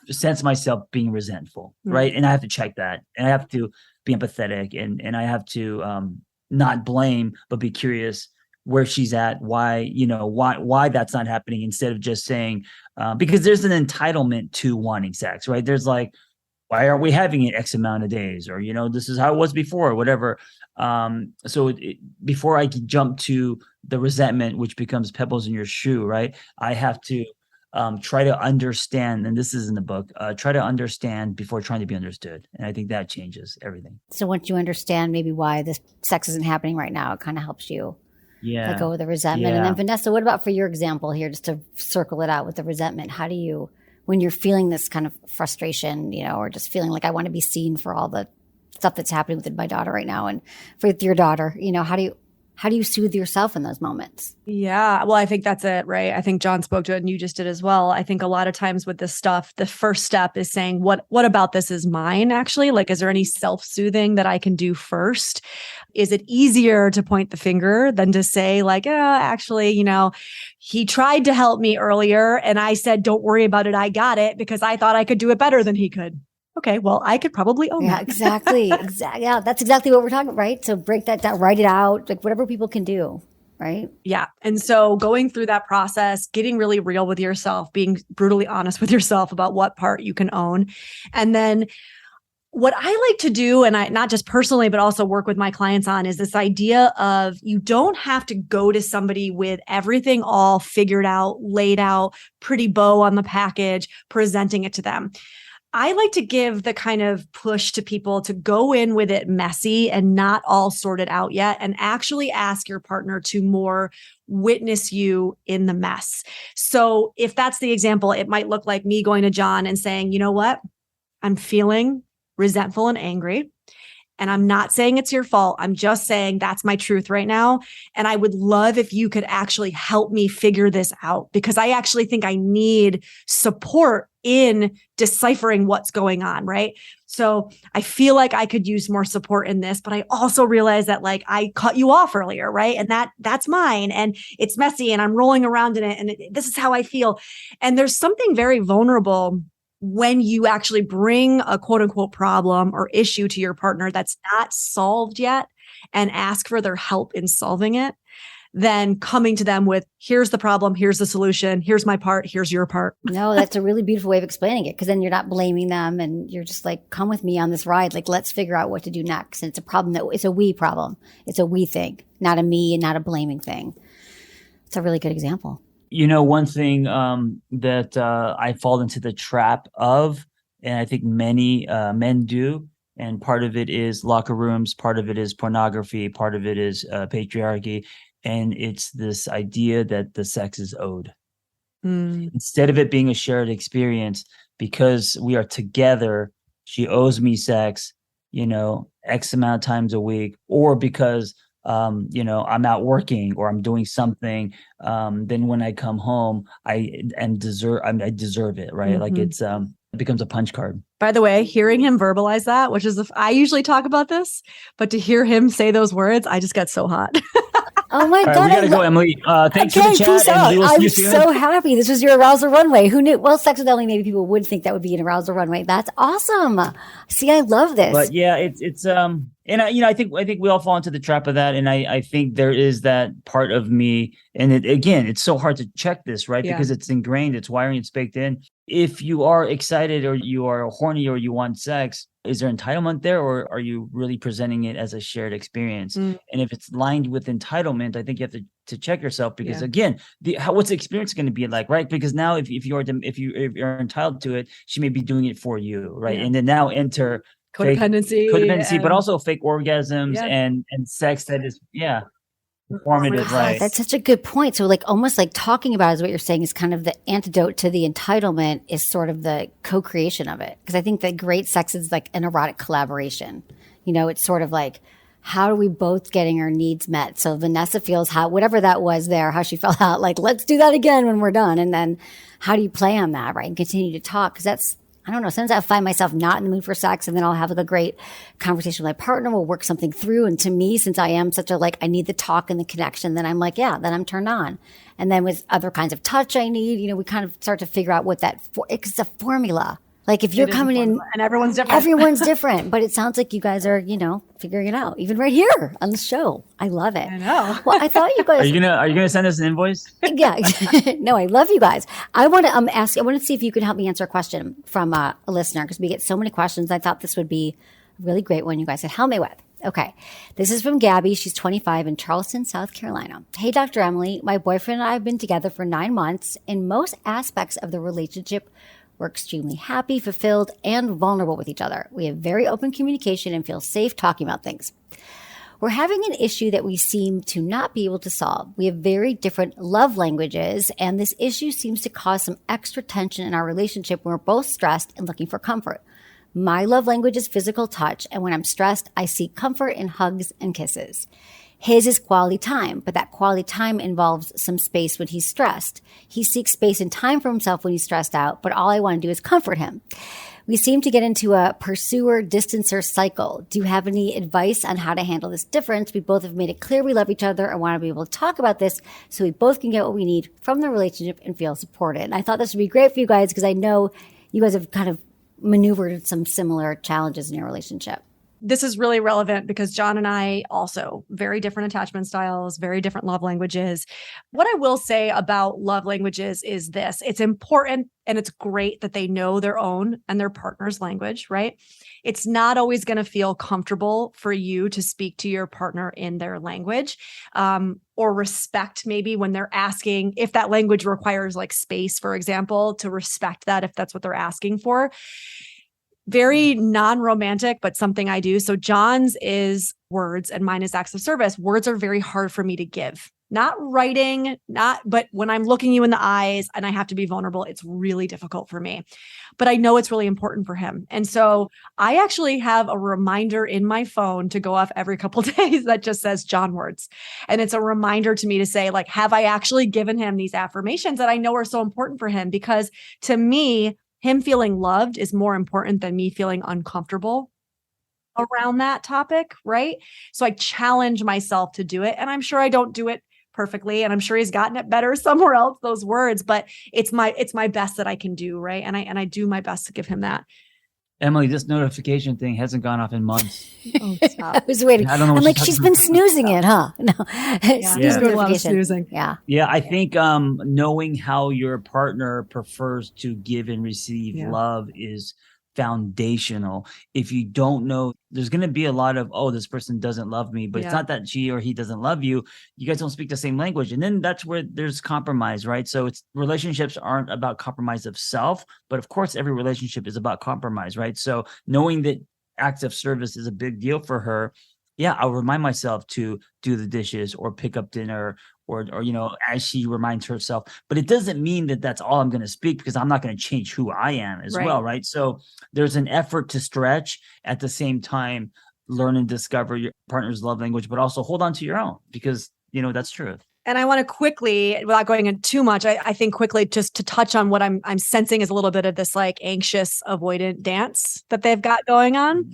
[SPEAKER 1] sense myself being resentful, right? And I have to check that. And I have to be empathetic and I have to not blame, but be curious where she's at, why that's not happening, instead of just saying, because there's an entitlement to wanting sex, right? There's like, why aren't we having it X amount of days? Or, this is how it was before, or whatever. So before I can jump to the resentment, which becomes pebbles in your shoe, right? I have to try to understand, and this is in the book, try to understand before trying to be understood. And I think that changes everything.
[SPEAKER 2] So once you understand maybe why this sex isn't happening right now, it kind of helps you let go of the resentment. And then Vanessa, what about for your example here, just to circle it out with the resentment? How do you, when you're feeling this kind of frustration, or just feeling like I want to be seen for all the stuff that's happening with my daughter right now and for your daughter, how do you soothe yourself in those moments?
[SPEAKER 3] Yeah. Well, I think that's it, right? I think John spoke to it and you just did as well. I think a lot of times with this stuff, the first step is saying, what about this is mine actually? Like, is there any self-soothing that I can do first? Is it easier to point the finger than to say like, actually, he tried to help me earlier and I said, don't worry about it. I got it because I thought I could do it better than he could. Okay, well, I could probably own that.
[SPEAKER 2] Exactly. Yeah, that's exactly what we're talking about, right? So break that down, write it out, like whatever people can do, right?
[SPEAKER 3] Yeah. And so going through that process, getting really real with yourself, being brutally honest with yourself about what part you can own. And then what I like to do, and I not just personally, but also work with my clients on, is this idea of you don't have to go to somebody with everything all figured out, laid out, pretty bow on the package, presenting it to them. I like to give the kind of push to people to go in with it messy and not all sorted out yet, and actually ask your partner to more witness you in the mess. So if that's the example, it might look like me going to John and saying, you know what? I'm feeling resentful and angry. And I'm not saying it's your fault. I'm just saying that's my truth right now. And I would love if you could actually help me figure this out, because I actually think I need support in deciphering what's going on, right? So I feel like I could use more support in this, but I also realize that like I cut you off earlier, right? And that's mine and it's messy and I'm rolling around in it and this is how I feel. And there's something very vulnerable when you actually bring a quote unquote problem or issue to your partner that's not solved yet and ask for their help in solving it, then coming to them with, here's the problem, here's the solution, here's my part, here's your part.
[SPEAKER 2] No, that's a really beautiful way of explaining it, because then you're not blaming them and you're just like, come with me on this ride. Like, let's figure out what to do next. And it's a problem it's a we problem. It's a we thing, not a me and not a blaming thing. It's a really good example.
[SPEAKER 1] One thing that I fall into the trap of, and I think many men do, and part of it is locker rooms, part of it is pornography, part of it is patriarchy, and it's this idea that the sex is owed. Instead of it being a shared experience, because we are together, she owes me sex, X amount of times a week, or because I'm out working or I'm doing something. Then when I come home, I deserve it, right? Like it becomes a punch card.
[SPEAKER 3] By the way, hearing him verbalize that, which is I usually talk about this, but to hear him say those words, I just got so hot.
[SPEAKER 4] Oh my
[SPEAKER 1] All right,
[SPEAKER 4] God.
[SPEAKER 1] we gotta go, Emily. Thanks for the chat,
[SPEAKER 4] peace
[SPEAKER 1] and
[SPEAKER 4] out.
[SPEAKER 1] we will see
[SPEAKER 4] I'm
[SPEAKER 1] you soon.
[SPEAKER 4] so happy. This was your arousal runway. Who knew? Well, sex with Ellie, maybe people would think that would be an arousal runway. That's awesome. See, I love this.
[SPEAKER 1] But yeah, it's and I think we all fall into the trap of that, and I think there is that part of me, and it's so hard to check this, right?
[SPEAKER 3] Yeah.
[SPEAKER 1] Because it's ingrained, it's wiring, it's baked in. If you are excited or you are horny or you want sex, is there entitlement there, or are you really presenting it as a shared experience? And if it's lined with entitlement, I think you have to check yourself, because again, what's the experience going to be like, right? Because now if you're entitled to it, she may be doing it for you, right? And then now enter
[SPEAKER 3] codependency,
[SPEAKER 1] but also fake orgasms
[SPEAKER 3] Yeah.
[SPEAKER 1] and sex that is performative, right?
[SPEAKER 4] That's such a good point. So like almost like talking about is what you're saying is kind of the antidote to the entitlement is sort of the co-creation of it. Because I think that great sex is like an erotic collaboration. You know, it's sort of like, how are we both getting our needs met? So Vanessa feels how, whatever that was there, how she felt out, like, let's do that again when we're done. And then how do you play on that, right? And continue to talk. Because that's, I don't know, sometimes I find myself not in the mood for sex, and then I'll have like a great conversation with my partner. We'll work something through. And to me, since I am such a, like, I need the talk and the connection, then I'm like, yeah, then I'm turned on. And then with other kinds of touch I need, you know, we kind of start to figure out what it's a formula. Like if you're coming in
[SPEAKER 3] and everyone's
[SPEAKER 4] different, but it sounds like you guys are, you know, figuring it out even right here on the show. I love it.
[SPEAKER 3] I know.
[SPEAKER 4] Well, I thought you guys
[SPEAKER 1] Are you gonna send us an invoice?
[SPEAKER 4] Yeah. No, I love you guys. I want to I want to see if you could help me answer a question from a listener, because we get so many questions. I thought this would be a really great one you guys could help me with. Okay. This is from Gabby. She's 25 in Charleston, South Carolina. Hey, Dr. Emily, my boyfriend and I have been together for 9 months. In most aspects of the relationship, we're extremely happy, fulfilled, and vulnerable with each other. We have very open communication and feel safe talking about things. We're having an issue that we seem to not be able to solve. We have very different love languages, and this issue seems to cause some extra tension in our relationship when we're both stressed and looking for comfort. My love language is physical touch, and when I'm stressed, I seek comfort in hugs and kisses. His is quality time, but that quality time involves some space when he's stressed. He seeks space and time for himself when he's stressed out, but all I want to do is comfort him. We seem to get into a pursuer-distancer cycle. Do you have any advice on how to handle this difference? We both have made it clear we love each other and want to be able to talk about this so we both can get what we need from the relationship and feel supported. And I thought this would be great for you guys because I know you guys have kind of maneuvered some similar challenges in your relationship.
[SPEAKER 3] This is really relevant because John and I also very different attachment styles, very different love languages. What I will say about love languages is this: it's important and it's great that they know their own and their partner's language, right? It's not always going to feel comfortable for you to speak to your partner in their language, or respect maybe when they're asking, if that language requires like space, for example, to respect that if that's what they're asking for. Very non-romantic, but something I do. So John's is words and mine is acts of service. Words are very hard for me to give. Not writing, but when I'm looking you in the eyes and I have to be vulnerable, it's really difficult for me. But I know it's really important for him. And so I actually have a reminder in my phone to go off every couple of days that just says John words. And it's a reminder to me to say, like, have I actually given him these affirmations that I know are so important for him? Because to me, him feeling loved is more important than me feeling uncomfortable around that topic, right? So I challenge myself to do it. And I'm sure I don't do it perfectly. And I'm sure he's gotten it better somewhere else, those words, but it's my best that I can do, right? And I do my best to give him that.
[SPEAKER 1] Emily, this notification thing hasn't gone off in months.
[SPEAKER 3] Oh, stop.
[SPEAKER 4] I was waiting.
[SPEAKER 1] I don't know.
[SPEAKER 4] I'm like, she's been snoozing it, huh? No.
[SPEAKER 3] There's been a lot of snoozing.
[SPEAKER 4] Yeah.
[SPEAKER 1] Yeah, I think knowing how your partner prefers to give and receive love is foundational. If you don't know, there's going to be a lot of, oh, this person doesn't love me, but it's not that she or he doesn't love you. You guys don't speak the same language. And then that's where there's compromise, right? So relationships aren't about compromise of self, but of course, every relationship is about compromise, right? So knowing that acts of service is a big deal for her. Yeah, I'll remind myself to do the dishes or pick up dinner or you know, as she reminds herself. But it doesn't mean that that's all I'm going to speak, because I'm not going to change who I am as well, right? So there's an effort to stretch, at the same time learn and discover your partner's love language, but also hold on to your own, because, you know, that's true.
[SPEAKER 3] And I want to quickly, without going into too much, I think quickly just to touch on what I'm sensing is a little bit of this like anxious avoidant dance that they've got going on.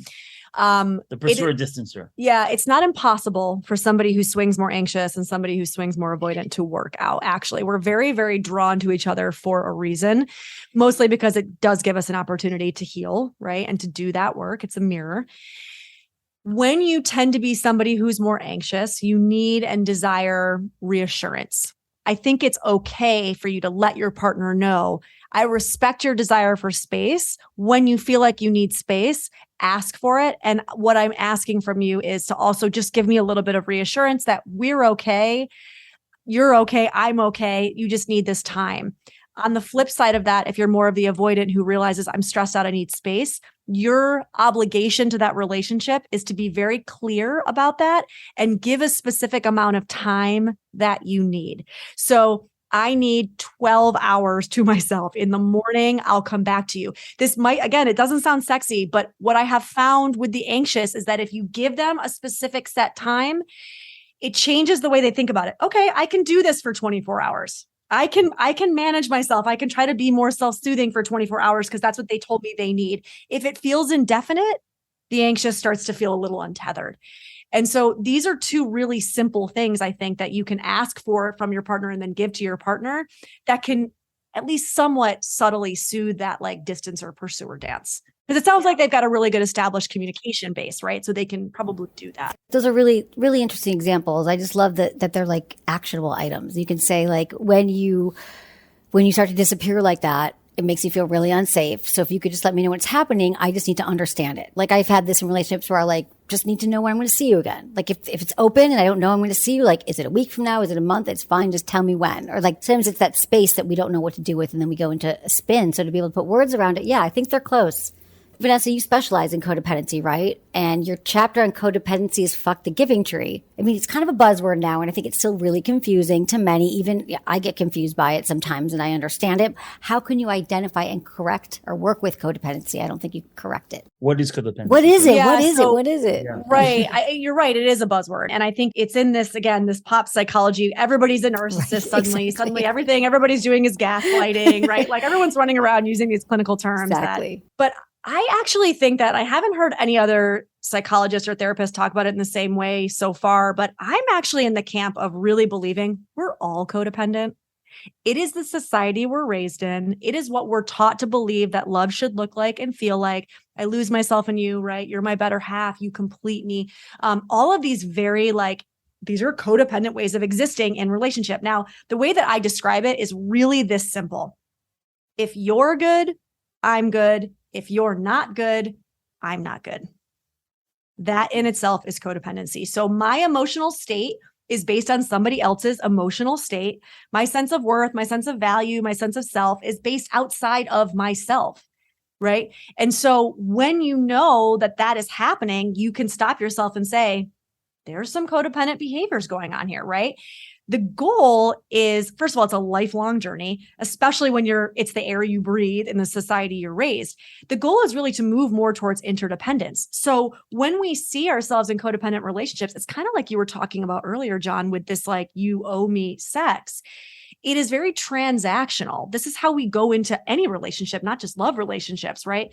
[SPEAKER 1] The pursuer distancer.
[SPEAKER 3] Yeah, it's not impossible for somebody who swings more anxious and somebody who swings more avoidant to work out. Actually, we're very, very drawn to each other for a reason, mostly because it does give us an opportunity to heal, right? And to do that work. It's a mirror. When you tend to be somebody who's more anxious, you need and desire reassurance. I think it's okay for you to let your partner know, I respect your desire for space. When you feel like you need space, ask for it. And what I'm asking from you is to also just give me a little bit of reassurance that we're okay. You're okay. I'm okay. You just need this time. On the flip side of that, if you're more of the avoidant who realizes I'm stressed out, I need space, your obligation to that relationship is to be very clear about that and give a specific amount of time that you need. So I need 12 hours to myself. In the morning, I'll come back to you. This might, again, it doesn't sound sexy, but what I have found with the anxious is that if you give them a specific set time, it changes the way they think about it. Okay, I can do this for 24 hours. I can manage myself. I can try to be more self-soothing for 24 hours because that's what they told me they need. If it feels indefinite, the anxious starts to feel a little untethered. And so these are two really simple things, I think, that you can ask for from your partner and then give to your partner that can at least somewhat subtly soothe that like distance or pursuer dance. Because it sounds like they've got a really good established communication base, right? So they can probably do that.
[SPEAKER 4] Those are really, really interesting examples. I just love that they're like actionable items. You can say like when you start to disappear like that, it makes you feel really unsafe. So if you could just let me know what's happening, I just need to understand it. Like I've had this in relationships where I like just need to know when I'm going to see you again. Like if it's open and I don't know I'm going to see you, like, is it a week from now? Is it a month? It's fine. Just tell me when. Or like sometimes it's that space that we don't know what to do with and then we go into a spin. So to be able to put words around it, yeah, I think they're close. Vanessa, you specialize in codependency, right? And your chapter on codependency is Fuck the Giving Tree. I mean, it's kind of a buzzword now, and I think it's still really confusing to many. Even I get confused by it sometimes, and I understand it. How can you identify and correct or work with codependency? I don't think you correct it.
[SPEAKER 1] What is codependency?
[SPEAKER 4] What is it?
[SPEAKER 3] Yeah,
[SPEAKER 4] what is
[SPEAKER 3] so-
[SPEAKER 4] it? What is it?
[SPEAKER 1] Yeah.
[SPEAKER 3] Right. You're right. It is a buzzword. And I think it's in this, again, this pop psychology. Everybody's a narcissist
[SPEAKER 4] Right,
[SPEAKER 3] suddenly.
[SPEAKER 4] exactly.
[SPEAKER 3] Suddenly everybody's doing is gaslighting, right? Like everyone's running around using these clinical terms.
[SPEAKER 4] Exactly.
[SPEAKER 3] But I actually think that I haven't heard any other psychologist or therapist talk about it in the same way so far, but I'm actually in the camp of really believing we're all codependent. It is the society we're raised in. It is what we're taught to believe that love should look like and feel like. I lose myself in you, right? You're my better half. You complete me. All of these very these are codependent ways of existing in relationship. Now, the way that I describe it is really this simple. If you're good, I'm good. If you're not good, I'm not good. That in itself is codependency. So my emotional state is based on somebody else's emotional state. My sense of worth, my sense of value, my sense of self is based outside of myself, right? And so when you know that that is happening, you can stop yourself and say, there's some codependent behaviors going on here, right? The goal is, first of all, it's a lifelong journey, especially when it's the air you breathe in the society you're raised. The goal is really to move more towards interdependence. So when we see ourselves in codependent relationships, it's kind of like you were talking about earlier, John, with this like, you owe me sex. It is very transactional. This is how we go into any relationship, not just love relationships, right?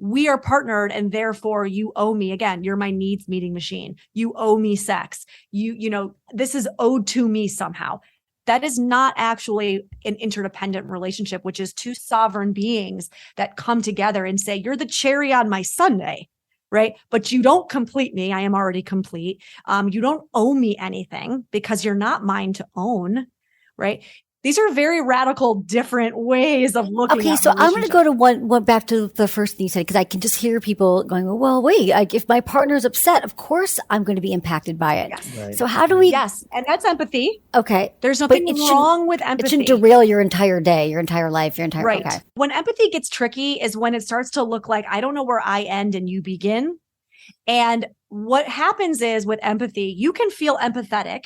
[SPEAKER 3] We are partnered and therefore you owe me. Again, you're my needs meeting machine. You owe me sex. This is owed to me somehow. That is not actually an interdependent relationship, which is two sovereign beings that come together and say, you're the cherry on my sundae, right? But you don't complete me. I am already complete. You don't owe me anything because you're not mine to own, right? These are very radical, different ways of looking
[SPEAKER 4] Okay,
[SPEAKER 3] at
[SPEAKER 4] so I'm going to go to
[SPEAKER 3] relationships.
[SPEAKER 4] one back to the first thing you said, because I can just hear people going, well, wait, if my partner's upset, of course I'm going to be impacted by it.
[SPEAKER 3] Yes.
[SPEAKER 1] Right.
[SPEAKER 4] So how do we?
[SPEAKER 3] Yes. And that's empathy.
[SPEAKER 4] Okay.
[SPEAKER 3] There's nothing
[SPEAKER 4] it
[SPEAKER 3] wrong with
[SPEAKER 4] It
[SPEAKER 3] empathy.
[SPEAKER 4] shouldn't derail your entire day, your entire life,
[SPEAKER 3] Right.
[SPEAKER 4] Okay.
[SPEAKER 3] When empathy gets tricky is when it starts to look like, I don't know where I end and you begin. And what happens is with empathy, you can feel empathetic.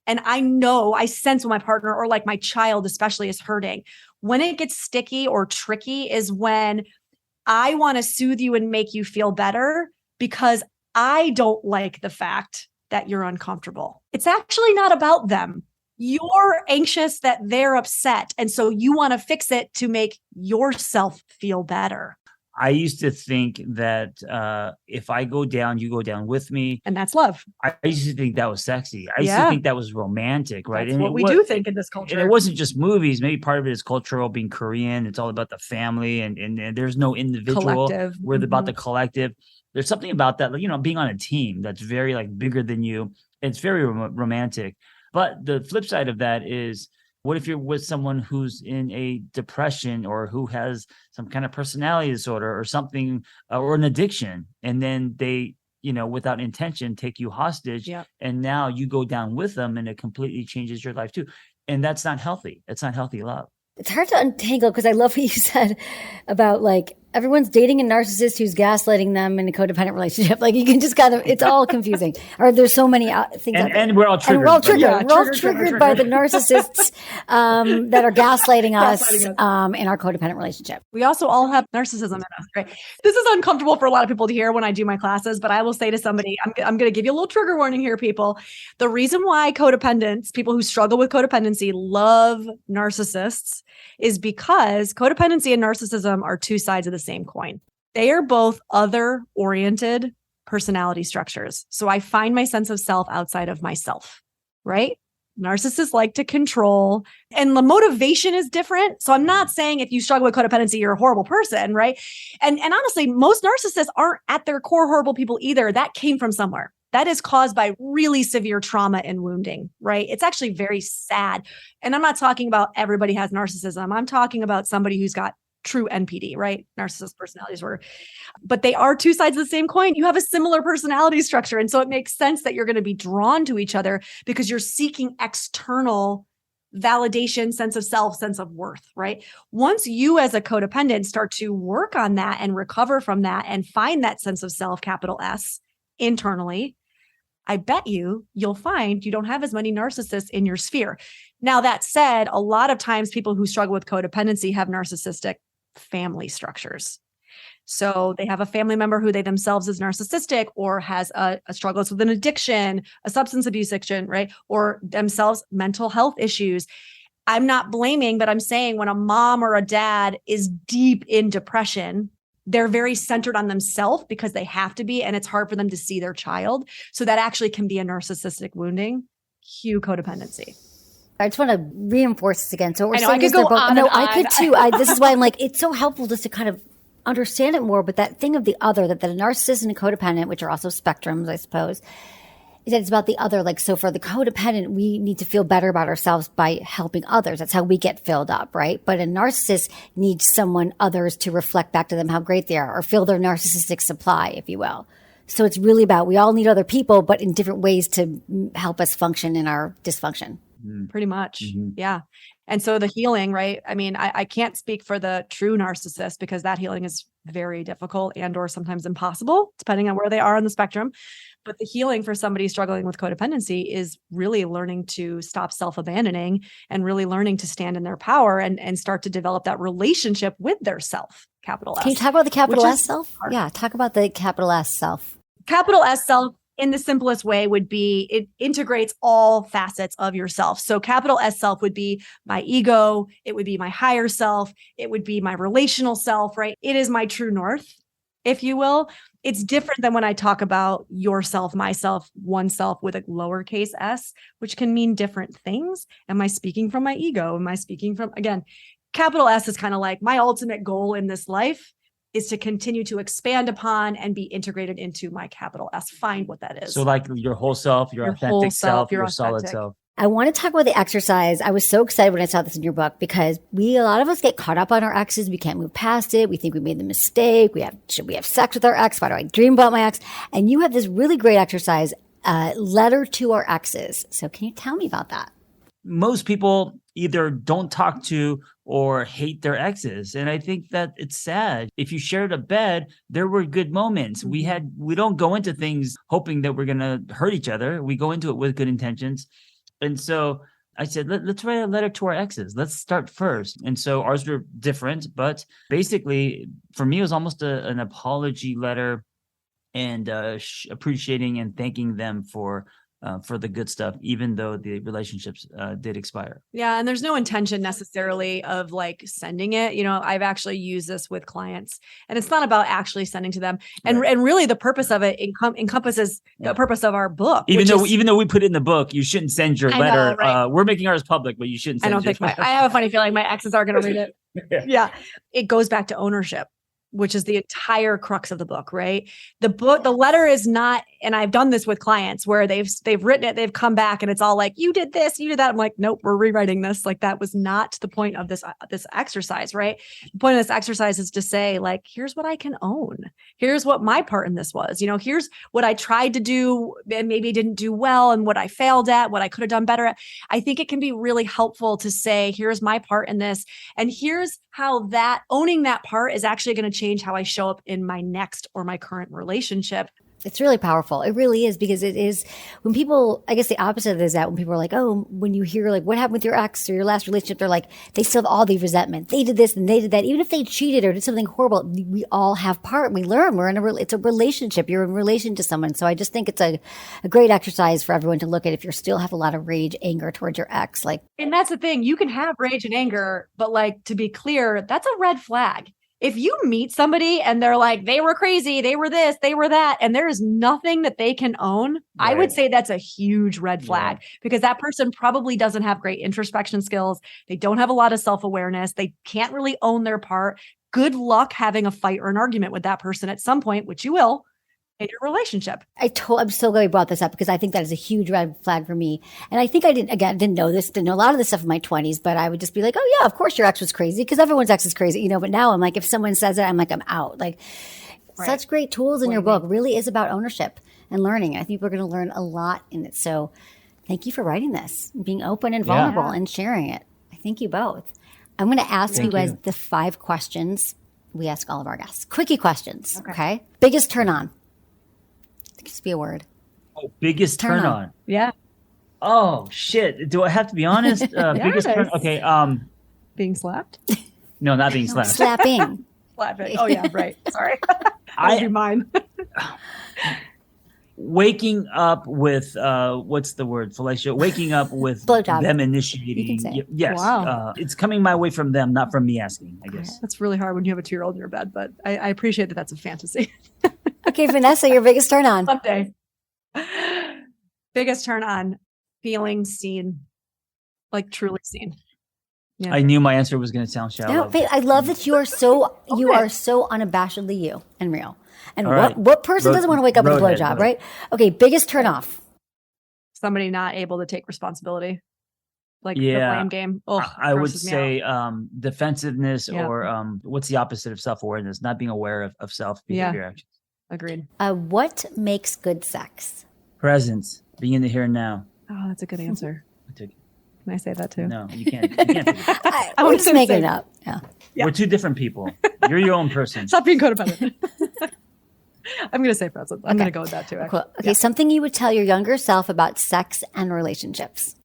[SPEAKER 3] And I sense when my partner or like my child especially is hurting. When it gets sticky or tricky is when I want to soothe you and make you feel better because I don't like the fact that you're uncomfortable. It's actually not about them. You're anxious that they're upset. And so you want to fix it to make yourself feel better.
[SPEAKER 1] I used to think that if I go down, you go down with me.
[SPEAKER 3] And that's love.
[SPEAKER 1] I used to think that was sexy. I used to
[SPEAKER 3] Yeah.
[SPEAKER 1] think that was romantic, right?
[SPEAKER 3] That's
[SPEAKER 1] And
[SPEAKER 3] what we do think in this culture.
[SPEAKER 1] And it wasn't just movies. Maybe part of it is cultural, being Korean. It's all about the family, and there's no individual.
[SPEAKER 3] Collective.
[SPEAKER 1] We're about the collective. There's something about that, you know, being on a team that's very like bigger than you. It's very romantic. But the flip side of that is, what if you're with someone who's in a depression or who has some kind of personality disorder or something, or an addiction, and then they, you know, without intention, take you hostage, and now you go down with them, and it completely changes your life too. And that's not healthy. It's not healthy love.
[SPEAKER 4] It's hard to untangle, because I love what you said about like everyone's dating a narcissist who's gaslighting them in a codependent relationship. Like you can just kind of, it's all confusing. Or there's so many things.
[SPEAKER 1] And we're all triggered.
[SPEAKER 4] And we're all triggered. Yeah, we're all triggered by the narcissists that are gaslighting us in our codependent relationship.
[SPEAKER 3] We also all have narcissism in us, right? This is uncomfortable for a lot of people to hear when I do my classes, but I will say to somebody, I'm going to give you a little trigger warning here, people. The reason why codependents, people who struggle with codependency, love narcissists is because codependency and narcissism are two sides of the same coin. They are both other-oriented personality structures. So I find my sense of self outside of myself, right? Narcissists like to control, and the motivation is different. So I'm not saying if you struggle with codependency, you're a horrible person, right? And honestly, most narcissists aren't at their core horrible people either. That came from somewhere. That is caused by really severe trauma and wounding, right? It's actually very sad. And I'm not talking about everybody has narcissism. I'm talking about somebody who's got true NPD, right? Narcissist personality disorder. But they are two sides of the same coin. You have a similar personality structure. And so it makes sense that you're going to be drawn to each other because you're seeking external validation, sense of self, sense of worth, right? Once you as a codependent start to work on that and recover from that and find that sense of self, capital S, internally, I bet you'll find you don't have as many narcissists in your sphere. Now, that said, a lot of times people who struggle with codependency have narcissistic family structures. So they have a family member who they themselves is narcissistic or has a struggles with an addiction, a substance abuse addiction, right? Or themselves mental health issues. I'm not blaming, but I'm saying when a mom or a dad is deep in depression, they're very centered on themselves because they have to be, and it's hard for them to see their child. So that actually can be a narcissistic wounding. Cue codependency.
[SPEAKER 4] I just want to reinforce this again. So what we're
[SPEAKER 3] I know,
[SPEAKER 4] saying
[SPEAKER 3] I
[SPEAKER 4] is
[SPEAKER 3] could go
[SPEAKER 4] both,
[SPEAKER 3] on
[SPEAKER 4] no,
[SPEAKER 3] and
[SPEAKER 4] I
[SPEAKER 3] on.
[SPEAKER 4] could too. This is why I'm like, it's so helpful just to kind of understand it more. But that thing of the other, that the narcissist and a codependent, which are also spectrums, I suppose, is that it's about the other. Like, so for the codependent, we need to feel better about ourselves by helping others. That's how we get filled up, right? But a narcissist needs others to reflect back to them how great they are or fill their narcissistic supply, if you will. So it's really about, we all need other people, but in different ways to help us function in our dysfunction.
[SPEAKER 3] Pretty much. Yeah. And so the healing, right? I mean, I can't speak for the true narcissist because that healing is very difficult and or sometimes impossible, depending on where they are on the spectrum. But the healing for somebody struggling with codependency is really learning to stop self-abandoning and really learning to stand in their power and start to develop that relationship with their self, capital S.
[SPEAKER 4] Can you talk about the capital S self? Yeah, talk about the capital S self.
[SPEAKER 3] Capital S self, in the simplest way, would be it integrates all facets of yourself. So capital S self would be my ego. It would be my higher self. It would be my relational self, right? It is my true north, if you will. It's different than when I talk about yourself, myself, oneself with a lowercase s, which can mean different things. Am I speaking from my ego? Am I speaking from, again, capital S is kind of like my ultimate goal in this life is to continue to expand upon and be integrated into my capital S. Find what that is.
[SPEAKER 1] So like your whole self, your authentic self, your solid self.
[SPEAKER 4] I want to talk about the exercise. I was so excited when I saw this in your book because a lot of us get caught up on our exes. We can't move past it. We think we made the mistake. Should we have sex with our ex? Why do I dream about my ex? And you have this really great exercise, letter to our exes. So can you tell me about that?
[SPEAKER 1] Most people either don't talk to or hate their exes. And I think that it's sad. If you shared a bed, there were good moments. We don't go into things hoping that we're going to hurt each other. We go into it with good intentions. And so I said, let's write a letter to our exes. Let's start first. And so ours were different, but basically for me, it was almost an apology letter and appreciating and thanking them for for the good stuff, even though the relationships did expire.
[SPEAKER 3] Yeah. And there's no intention necessarily of like sending it. You know, I've actually used this with clients, and it's not about actually sending to them. And and really the purpose of it encompasses the purpose of our book.
[SPEAKER 1] Even though we put it in the book, you shouldn't send your letter.
[SPEAKER 3] Right?
[SPEAKER 1] We're making ours public, but you shouldn't send
[SPEAKER 3] I have a funny feeling my exes are going to read it. Yeah. It goes back to ownership, which is the entire crux of the book, right? The letter is not, and I've done this with clients where they've written it, they've come back and it's all like, you did this, you did that. I'm like, nope, we're rewriting this. Like that was not the point of this exercise, right? The point of this exercise is to say like, here's what I can own. Here's what my part in this was, here's what I tried to do and maybe didn't do well, and what I failed at, what I could have done better at. I think it can be really helpful to say, here's my part in this. And here's how that owning that part is actually going to change how I show up in my next or my current relationship.
[SPEAKER 4] It's really powerful. It really is, because it is when people, I guess the opposite of it is that when people are like, oh, when you hear like what happened with your ex or your last relationship, they're like, they still have all the resentment. They did this and they did that. Even if they cheated or did something horrible, we all have part. We learn. It's a relationship. You're in relation to someone. So I just think it's a great exercise for everyone to look at if you still have a lot of rage, anger towards your ex.
[SPEAKER 3] And that's the thing. You can have rage and anger, but like, to be clear, that's a red flag. If you meet somebody and they're like, they were crazy, they were this, they were that, and there is nothing that they can own, I would say that's a huge red flag, because that person probably doesn't have great introspection skills. They don't have a lot of self-awareness. They can't really own their part. Good luck having a fight or an argument with that person at some point, which you will, in your relationship.
[SPEAKER 4] I'm so glad you brought this up, because I think that is a huge red flag for me. And I think I didn't know a lot of this stuff in my 20s, but I would just be like, oh yeah, of course your ex was crazy, because everyone's ex is crazy, but now I'm like, if someone says it, I'm like, I'm out. Like such great tools in your book really is about ownership and learning. I think we're going to learn a lot in it. So thank you for writing this, being open and vulnerable and sharing it. I thank you both. I'm going to ask you guys the 5 questions we ask all of our guests. Quickie questions. Okay. Biggest turn on. It could just be a word.
[SPEAKER 1] Oh, biggest turn on.
[SPEAKER 3] Yeah.
[SPEAKER 1] Oh shit. Do I have to be honest? Biggest turn. Okay.
[SPEAKER 3] Being slapped?
[SPEAKER 1] No, not being slapped.
[SPEAKER 4] Slapping.
[SPEAKER 3] Slapping. Oh yeah, right. Sorry. That would be mine.
[SPEAKER 1] Waking up with what's the word, Felicia? Waking up with them initiating.
[SPEAKER 4] You can say.
[SPEAKER 1] Yes. Wow. It's coming my way from them, not from me asking, I guess.
[SPEAKER 3] That's really hard when you have a 2-year-old in your bed, but I appreciate that that's a fantasy.
[SPEAKER 4] Okay, Vanessa, your biggest turn on.
[SPEAKER 3] Someday. Biggest turn on, feeling seen, like truly seen. Yeah.
[SPEAKER 1] I knew my answer was going to sound shallow.
[SPEAKER 4] No, I love that you are so unabashedly you and real. And what person doesn't want to wake up with a blowjob, right? Okay, biggest turn off.
[SPEAKER 3] Somebody not able to take responsibility. Like the blame game. Oh,
[SPEAKER 1] I would say defensiveness, or what's the opposite of self-awareness? Not being aware of self behavior actions.
[SPEAKER 3] Agreed.
[SPEAKER 4] What makes good sex?
[SPEAKER 1] Presence, being in the here and now.
[SPEAKER 3] Oh, that's a good answer. Can I say that too?
[SPEAKER 1] No, you can't. You can't
[SPEAKER 4] I'm just making it up. Yeah.
[SPEAKER 1] We're 2 different people. You're your own person.
[SPEAKER 3] Stop being codependent. I'm going to say presence. I'm going to go with that too.
[SPEAKER 4] Cool. Okay, something you would tell your younger self about sex and relationships.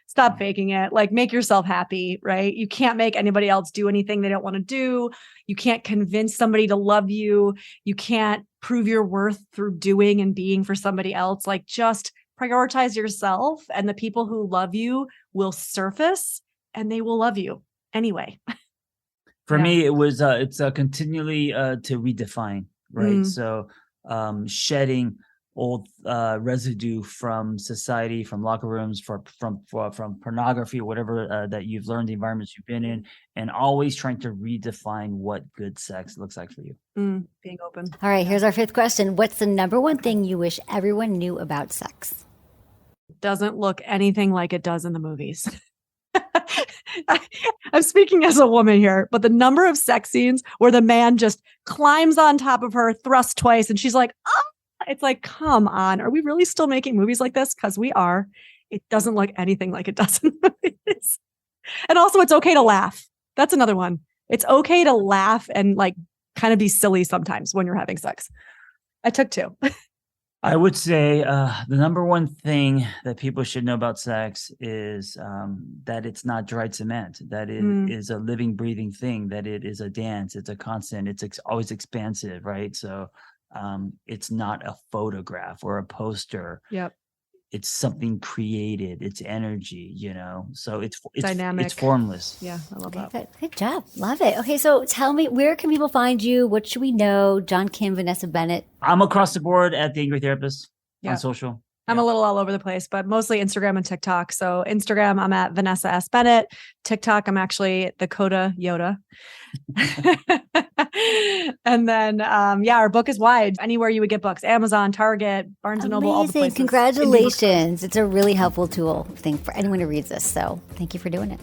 [SPEAKER 3] Stop faking it. Like, make yourself happy, right? You can't make anybody else do anything they don't want to do. You can't convince somebody to love you. You can't prove your worth through doing and being for somebody else. Like, just prioritize yourself, and the people who love you will surface, and they will love you anyway.
[SPEAKER 1] For me, it was it's continually to redefine, right? So shedding old residue from society, from locker rooms, from pornography, whatever that you've learned, the environments you've been in, and always trying to redefine what good sex looks like for you.
[SPEAKER 3] Being open.
[SPEAKER 4] All right, here's our 5th question. What's the number one thing you wish everyone knew about sex?
[SPEAKER 3] It doesn't look anything like it does in the movies. I'm speaking as a woman here, but the number of sex scenes where the man just climbs on top of her, thrusts twice, and she's like, oh, it's like, come on. Are we really still making movies like this? Because we are. It doesn't look anything like it does in movies. And also, it's okay to laugh. That's another one. It's okay to laugh and like kind of be silly sometimes when you're having sex. I took 2.
[SPEAKER 1] I would say the number one thing that people should know about sex is that it's not dried cement, that it is a living, breathing thing, that it is a dance, it's a constant, it's always expansive, right? So it's not a photograph or a poster.
[SPEAKER 3] Yep.
[SPEAKER 1] it's something created, it's energy, so it's
[SPEAKER 3] Dynamic.
[SPEAKER 1] it's formless.
[SPEAKER 3] Yeah, I love that.
[SPEAKER 4] Good job. Love it. Okay, so tell me, where can people find you? What should we know? John, Kim, Vanessa Bennett.
[SPEAKER 1] I'm across the board at the Angry Therapist
[SPEAKER 3] Yeah.
[SPEAKER 1] on social.
[SPEAKER 3] I'm a little all over the place, but mostly Instagram and TikTok. So Instagram, I'm at Vanessa S. Bennett. TikTok, I'm actually the Coda Yoda. And then, our book is wide. Anywhere you would get books, Amazon, Target, Barnes & Noble, all the places.
[SPEAKER 4] Congratulations. It's a really helpful tool, I think, for anyone who reads this. So thank you for doing it.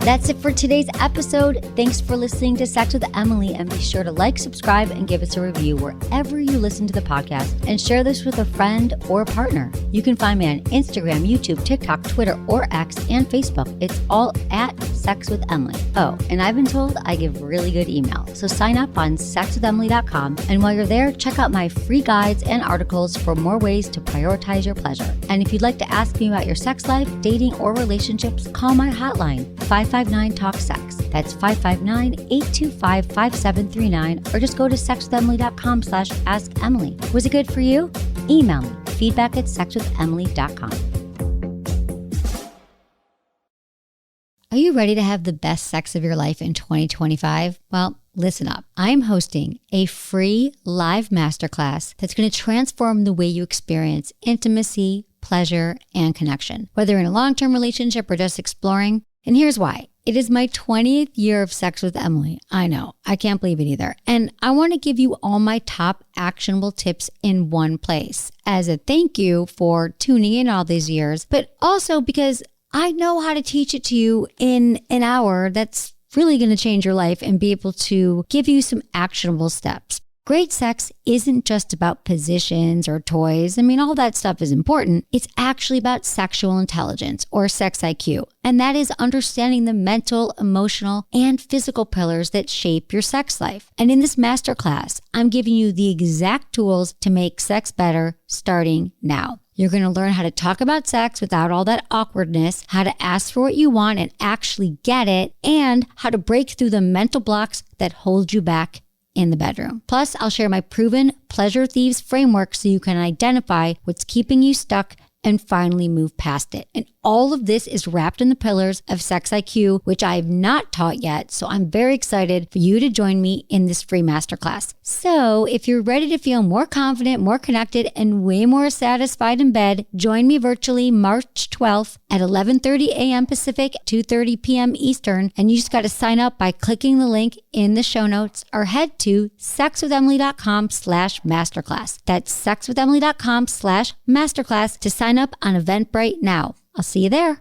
[SPEAKER 4] That's it for today's episode. Thanks for listening to Sex with Emily, and be sure to like, subscribe, and give us a review wherever you listen to the podcast, and share this with a friend or a partner. You can find me on Instagram, YouTube, TikTok, Twitter, or X, and Facebook. It's all at Sex with Emily. Oh, and I've been told I give really good email, so sign up on sexwithemily.com, and while you're there, check out my free guides and articles for more ways to prioritize your pleasure. And if you'd like to ask me about your sex life, dating, or relationships, call my hotline, 559-TALK-SEX. That's 559-825-5739, or just go to sexwithemily.com/assemily. Was it good for you? Email me, feedback@sexwithemily.com. Are you ready to have the best sex of your life in 2025? Well, listen up. I'm hosting a free live masterclass that's going to transform the way you experience intimacy, pleasure, and connection, whether in a long-term relationship or just exploring. And here's why. It is my 20th year of Sex with Emily. I know, I can't believe it either. And I want to give you all my top actionable tips in one place as a thank you for tuning in all these years, but also because I know how to teach it to you in an hour that's really going to change your life and be able to give you some actionable steps. Great sex isn't just about positions or toys. I mean, all that stuff is important. It's actually about sexual intelligence, or sex IQ. And that is understanding the mental, emotional, and physical pillars that shape your sex life. And in this masterclass, I'm giving you the exact tools to make sex better starting now. You're going to learn how to talk about sex without all that awkwardness, how to ask for what you want and actually get it, and how to break through the mental blocks that hold you back in the bedroom. Plus, I'll share my proven Pleasure Thieves framework so you can identify what's keeping you stuck and finally move past it. And all of this is wrapped in the pillars of Sex IQ, which I have not taught yet. So I'm very excited for you to join me in this free masterclass. So if you're ready to feel more confident, more connected, and way more satisfied in bed, join me virtually March 12th at 11:30 a.m. Pacific, 2:30 p.m. Eastern. And you just got to sign up by clicking the link in the show notes or head to sexwithemily.com/masterclass. That's sexwithemily.com/masterclass to sign up on Eventbrite now. I'll see you there.